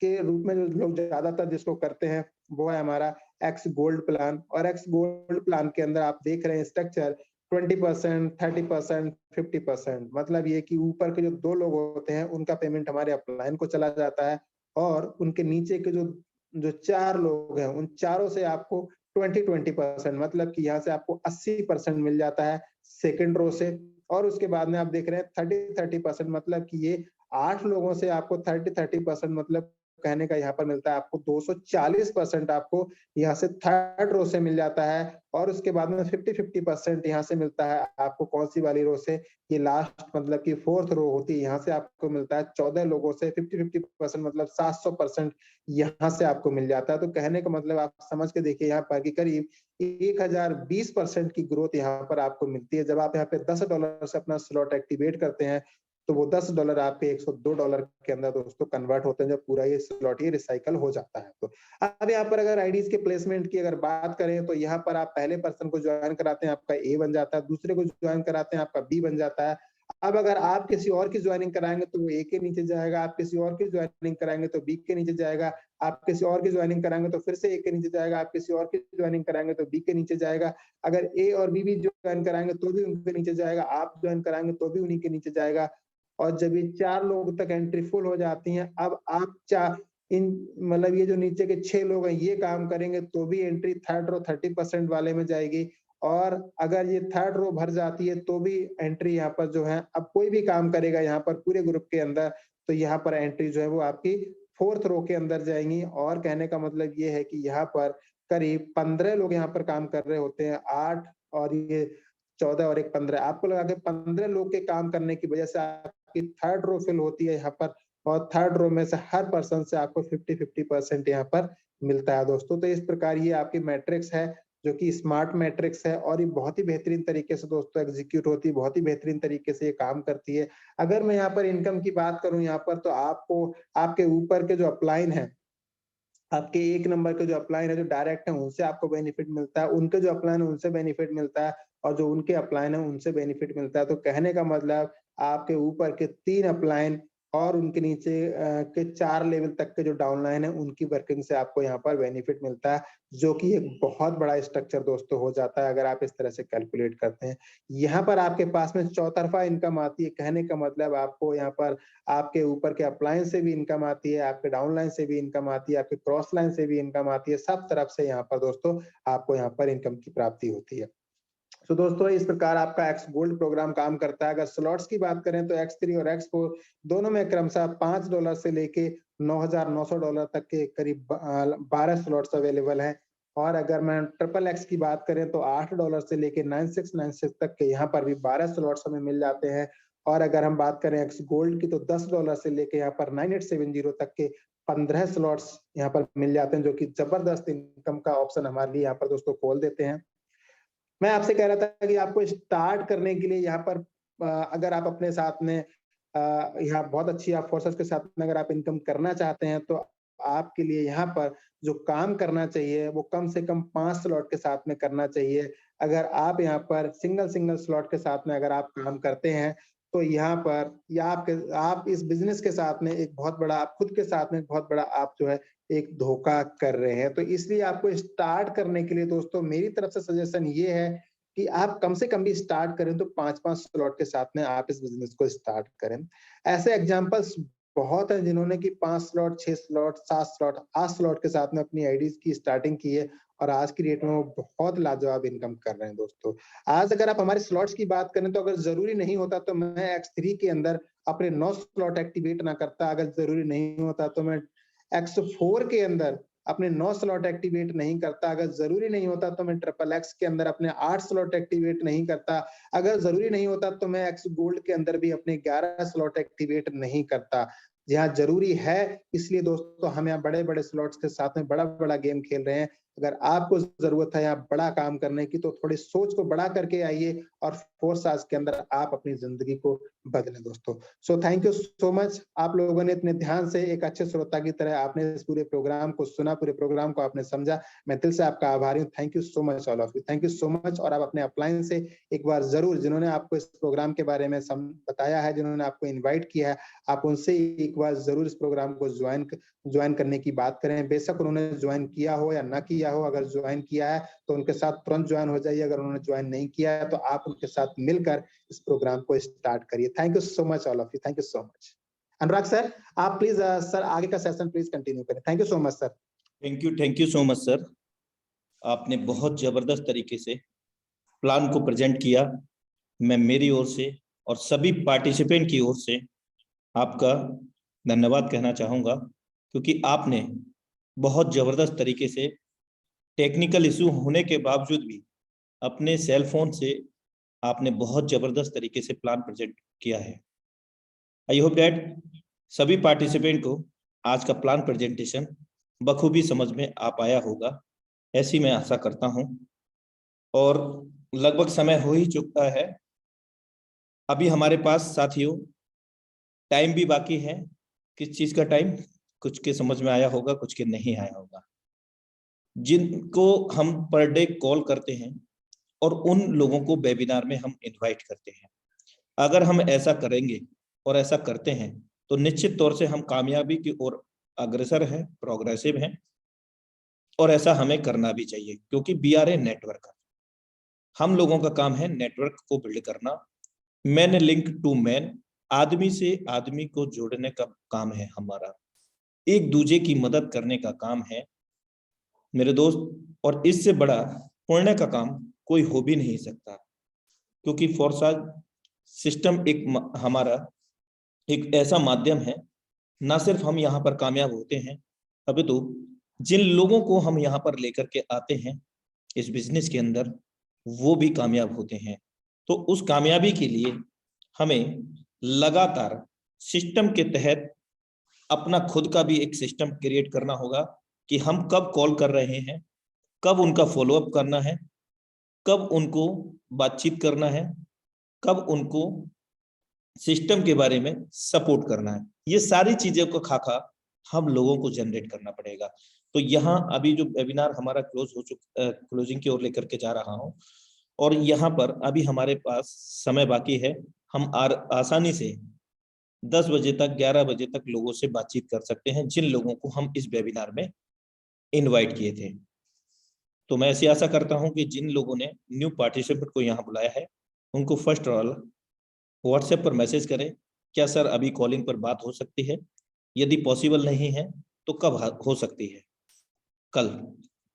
के रूप में जो लोग ज्यादातर जिसको करते हैं वो है हमारा एक्स गोल्ड प्लान। और एक्स गोल्ड प्लान के अंदर आप देख रहे हैं स्ट्रक्चर 20%, 30%, 50%, मतलब ये कि ऊपर के जो 2 लोग होते हैं उनका पेमेंट हमारे अपलाइन को चला जाता है, और उनके नीचे के जो 4 लोग हैं उन चारों से आपको 20% मतलब कि यहाँ से आपको 80% मिल जाता है सेकंड रो से। और उसके बाद में आप देख रहे हैं 30% मतलब कि ये 8 लोगों से आपको 30% मतलब कहने का यहाँ पर मिलता है आपको 240% आपको यहाँ से थर्ड रो से मिल जाता है, और उसके बाद में 50-50% यहाँ से मिलता है आपको कौन सी वाली रो से, ये लास्ट मतलब कि फोर्थ रो होती है, यहाँ से आपको मिलता है 14 लोगों से 50-50% मतलब 700% यहाँ से आपको मिल जाता है। तो कहने का मतलब आप समझ के देखिए यहाँ पर कि करीब 1020% की ग्रोथ यहाँ पर आपको मिलती है। जब आप यहाँ पे $10 से अपना स्लॉट एक्टिवेट करते हैं तो वो $10 आपके $102 के अंदर दोस्तों कन्वर्ट होते हैं, जब पूरा ये स्लॉट ही रिसाइकल हो जाता है। तो अब यहाँ पर अगर आईडीज के प्लेसमेंट की अगर बात करें तो यहाँ पर आप पहले पर्सन को ज्वाइन कराते हैं, आपका ए बन जाता है, दूसरे को ज्वाइन कराते हैं, आपका बी बन जाता है। अब अगर आप किसी और की ज्वाइनिंग कराएंगे तो वो ए के नीचे जाएगा, आप किसी और की ज्वाइनिंग कराएंगे तो बी के नीचे जाएगा, आप किसी और की ज्वाइनिंग कराएंगे तो फिर से ए के नीचे जाएगा, आप किसी और की ज्वाइनिंग कराएंगे तो बी के नीचे जाएगा। अगर ए और बी भी ज्वाइन कराएंगे तो भी उनके नीचे जाएगा, आप ज्वाइन कराएंगे तो भी उन्हीं के नीचे जाएगा। और जब ये 4 लोग तक एंट्री फुल हो जाती है, अब आप इन मतलब ये जो नीचे के 6 लोग हैं ये काम करेंगे तो भी एंट्री थर्ड रो 30% वाले में जाएगी, और अगर ये थर्ड रो भर जाती है तो भी एंट्री यहाँ पर जो है, अब कोई भी काम करेगा यहाँ पर पूरे ग्रुप के अंदर तो यहाँ पर एंट्री जो है वो आपकी फोर्थ रो के अंदर जाएंगी। और कहने का मतलब ये है कि यहाँ पर करीब 15 लोग यहाँ पर काम कर रहे होते हैं, 8 और ये 14 और एक 15, आपको लगा के 15 लोग के काम करने की वजह से आपकी थर्ड रो फिल होती है यहाँ पर, और थर्ड रो में से हर पर्सन से आपको 50-50% यहाँ पर मिलता है दोस्तों। तो इस प्रकार ये आपकी मैट्रिक्स है जो कि स्मार्ट मैट्रिक्स है, और ये बहुत ही बेहतरीन तरीके से दोस्तों एग्जीक्यूट होती है, बहुत ही बेहतरीन तरीके से ये काम करती है। अगर मैं यहाँ पर इनकम की बात करूं यहाँ पर, तो आपको आपके ऊपर के जो अपलाइन है, आपके 1 नंबर के जो अपलाइन है जो डायरेक्ट है उनसे आपको बेनिफिट मिलता है, उनके जो अपलाइन है उनसे बेनिफिट मिलता है, और जो उनके अपलाइन है उनसे बेनिफिट मिलता है। तो कहने का मतलब आपके ऊपर के 3 अपलाइन और उनके नीचे के 4 लेवल तक के जो डाउनलाइन है उनकी वर्किंग से आपको यहाँ पर बेनिफिट मिलता है, जो कि एक बहुत बड़ा स्ट्रक्चर दोस्तों हो जाता है अगर आप इस तरह से कैलकुलेट करते हैं। यहाँ पर आपके पास में चौतरफा इनकम आती है, कहने का मतलब आपको यहाँ पर आपके ऊपर के अपलाइन से भी इनकम आती है, आपके डाउनलाइन से भी इनकम आती है, आपके क्रॉस लाइन से भी इनकम आती है, सब तरफ से यहाँ पर दोस्तों आपको यहाँ पर इनकम की प्राप्ति होती है। तो दोस्तों इस प्रकार आपका एक्स गोल्ड प्रोग्राम काम करता है। अगर स्लॉट्स की बात करें तो X3 और X4 दोनों में क्रमशः $5 से लेके $9,900 तक के करीब 12 स्लॉट्स अवेलेबल हैं। और अगर मैं ट्रिपल एक्स की बात करें तो $8 से लेके 9696 तक के यहाँ पर भी 12 स्लॉट्स हमें मिल जाते हैं। और अगर हम बात करें एक्स गोल्ड की तो $10 से लेके यहाँ पर 9870 तक के 15 स्लॉट्स यहाँ पर मिल जाते हैं, जो कि जबरदस्त इनकम का ऑप्शन हमारे लिए यहाँ पर दोस्तों खोल देते हैं। मैं आपसे कह रहा था कि आपको स्टार्ट करने के लिए यहाँ पर अगर आप अपने साथ में यहाँ बहुत अच्छी आप फोर्सेस के साथ में अगर आप इनकम करना चाहते हैं तो आपके लिए यहाँ पर जो काम करना चाहिए वो कम से कम 5 स्लॉट के साथ में करना चाहिए। अगर आप यहाँ पर सिंगल स्लॉट के साथ में अगर आप काम करते हैं तो यहाँ पर या आप इस बिजनेस के साथ में एक बहुत बड़ा, आप खुद के साथ में बहुत बड़ा आप जो है एक धोखा कर रहे हैं। तो इसलिए आपको स्टार्ट करने के लिए दोस्तों मेरी तरफ से सजेशन ये है कि आप कम से कम भी स्टार्ट करें तो 5-5 स्लॉट के साथ में आप इस बिजनेस को स्टार्ट करें। ऐसे एग्जांपल्स बहुत हैं जिन्होंने कि 5 स्लॉट, 6 स्लॉट, 7 स्लॉट, 8 स्लॉट के साथ में अपनी आईडीज की स्टार्टिंग की है, और आज की डेट में वो बहुत लाजवाब इनकम कर रहे हैं दोस्तों। आज अगर आप हमारे स्लॉट्स की बात करें तो अगर जरूरी नहीं होता तो मैं X3 के अंदर अपने 9 स्लॉट एक्टिवेट ना करता, अगर जरूरी नहीं होता तो मैं X4 के अंदर अपने 9 स्लॉट एक्टिवेट नहीं करता, अगर जरूरी नहीं होता तो मैं ट्रिपल एक्स के अंदर अपने 8 स्लॉट एक्टिवेट नहीं करता, अगर जरूरी नहीं होता तो मैं एक्स गोल्ड के अंदर भी अपने 11 स्लॉट एक्टिवेट नहीं करता। यहाँ जरूरी है, इसलिए दोस्तों हम यहाँ बड़े बड़े स्लॉट्स के साथ में बड़ा बड़ा गेम खेल रहे हैं। अगर आपको जरूरत है यहाँ बड़ा काम करने की तो थोड़ी सोच को बड़ा करके आइए और फोर्स आज के अंदर आप अपनी जिंदगी को बदलें दोस्तों। So thank you so much, आप लोगों ने इतने ध्यान से एक अच्छे श्रोता की तरह आपने इस पूरे प्रोग्राम को सुना, पूरे प्रोग्राम को आपने समझा, मैं दिल से आपका आभारी हूँ। Thank you so much all of you, thank you so much. और आप अपने अपलाइन से एक बार जरूर, जिन्होंने आपको इस प्रोग्राम के बारे में बताया है, जिन्होंने आपको इन्वाइट किया है, आप उनसे एक बार जरूर इस प्रोग्राम को ज्वाइन करने की बात करें। बेशक उन्होंने ज्वाइन किया हो या ना किया हो, अगर ज्वाइन किया है तो उनके साथ तुरंत ज्वाइन हो जाइए, अगर उन्होंने ज्वाइन नहीं किया है तो आप उनके साथ मिलकर इस प्रोग्राम को स्टार्ट करिए। Thank you so much all of you, thank you so much. Anurag sir, आप प्लीज सर आगे का सेशन प्लीज कंटिन्यू करें। Thank you so much sir. Thank you so much sir, आपने बहुत जबरदस्त तरीके से प्लान को प्रेजेंट किया। मैं मेरी ओर से और सभी पार्टिसिपेंट की ओर से आपका धन्यवाद कहना चाहूंगा, क्योंकि आपने बहुत जबरदस्त तरीके से टेक्निकल इशू होने के बावजूद भी अपने सेल फोन से आपने बहुत जबरदस्त तरीके से प्लान प्रेजेंट किया है। आई होप दैट सभी पार्टिसिपेंट को आज का प्लान प्रेजेंटेशन बखूबी समझ में आ पाया होगा, ऐसी मैं आशा करता हूं। और लगभग समय हो ही चुका है। अभी हमारे पास साथियों टाइम भी बाकी है। किस चीज का टाइम? कुछ के समझ में आया होगा, कुछ के नहीं आया होगा। जिनको हम पर डे कॉल करते हैं और उन लोगों को वेबिनार में हम इनवाइट करते हैं, अगर हम ऐसा करेंगे और ऐसा करते हैं तो निश्चित तौर से हम कामयाबी की ओर अग्रसर हैं, प्रोग्रेसिव हैं। और ऐसा हमें करना भी चाहिए, क्योंकि वी आर ए नेटवर्कर। हम लोगों का काम है नेटवर्क को बिल्ड करना। मैन लिंक टू मैन, आदमी से आदमी को जोड़ने का काम है हमारा, एक दूसरे की मदद करने का काम है मेरे दोस्त। और इससे बड़ा पुण्य का काम कोई हो भी नहीं सकता, क्योंकि फोर्साज सिस्टम एक हमारा एक ऐसा माध्यम है, ना सिर्फ हम यहाँ पर कामयाब होते हैं, अपितु जिन लोगों को हम यहाँ पर लेकर के आते हैं इस बिजनेस के अंदर, वो भी कामयाब होते हैं। तो उस कामयाबी के लिए हमें लगातार सिस्टम के तहत अपना खुद का भी एक सिस्टम क्रिएट करना होगा कि हम कब कॉल कर रहे हैं, कब उनका फॉलोअप करना है, कब उनको बातचीत करना है, कब उनको सिस्टम के बारे में सपोर्ट करना है। ये सारी चीजें को खाका हम लोगों को जनरेट करना पड़ेगा। तो यहाँ अभी जो वेबिनार हमारा क्लोज हो चुका, क्लोजिंग की ओर लेकर के जा रहा हूँ, और यहाँ पर अभी हमारे पास समय बाकी है। हम आसानी से 10 बजे तक 11 बजे तक लोगों से बातचीत कर सकते हैं, जिन लोगों को हम इस वेबिनार में इनवाइट किए थे। तो मैं ऐसी आशा करता हूं कि जिन लोगों ने न्यू पार्टिसिपेंट को यहाँ बुलाया है, उनको फर्स्ट ऑल व्हाट्सएप पर मैसेज करें, क्या सर अभी कॉलिंग पर बात हो सकती है? यदि पॉसिबल नहीं है तो कब हो सकती है? कल।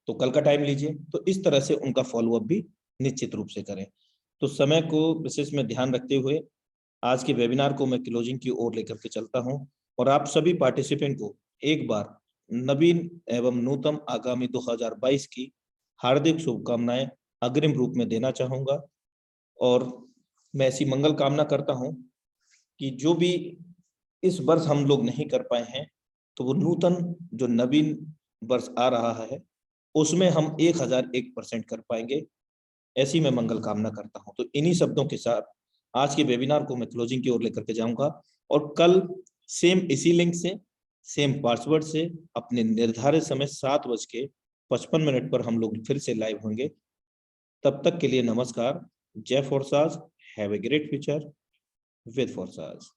तो कल का टाइम लीजिए। तो इस तरह से उनका फॉलोअप भी निश्चित रूप से करें। तो समय को विशेष में ध्यान रखते हुए आज के वेबिनार को मैं क्लोजिंग की ओर लेकर के चलता हूं, और आप सभी पार्टिसिपेंट को एक बार नवीन एवं नूतन आगामी 2022 की हार्दिक शुभकामनाएं अग्रिम रूप में देना चाहूंगा। और मैं ऐसी मंगल कामना करता हूं कि जो भी इस वर्ष हम लोग नहीं कर पाए हैं, तो वो नूतन जो नवीन वर्ष आ रहा है उसमें हम 1001% कर पाएंगे, ऐसी मैं मंगल कामना करता हूं। तो इन्हीं शब्दों के साथ आज के वेबिनार को मैं क्लोजिंग की ओर लेकर के जाऊंगा, और कल सेम इसी लिंक से, सेम पासवर्ड से, अपने निर्धारित समय 7:55 पर हम लोग फिर से लाइव होंगे। तब तक के लिए नमस्कार। जय Forsaj, have a great future with Forsage.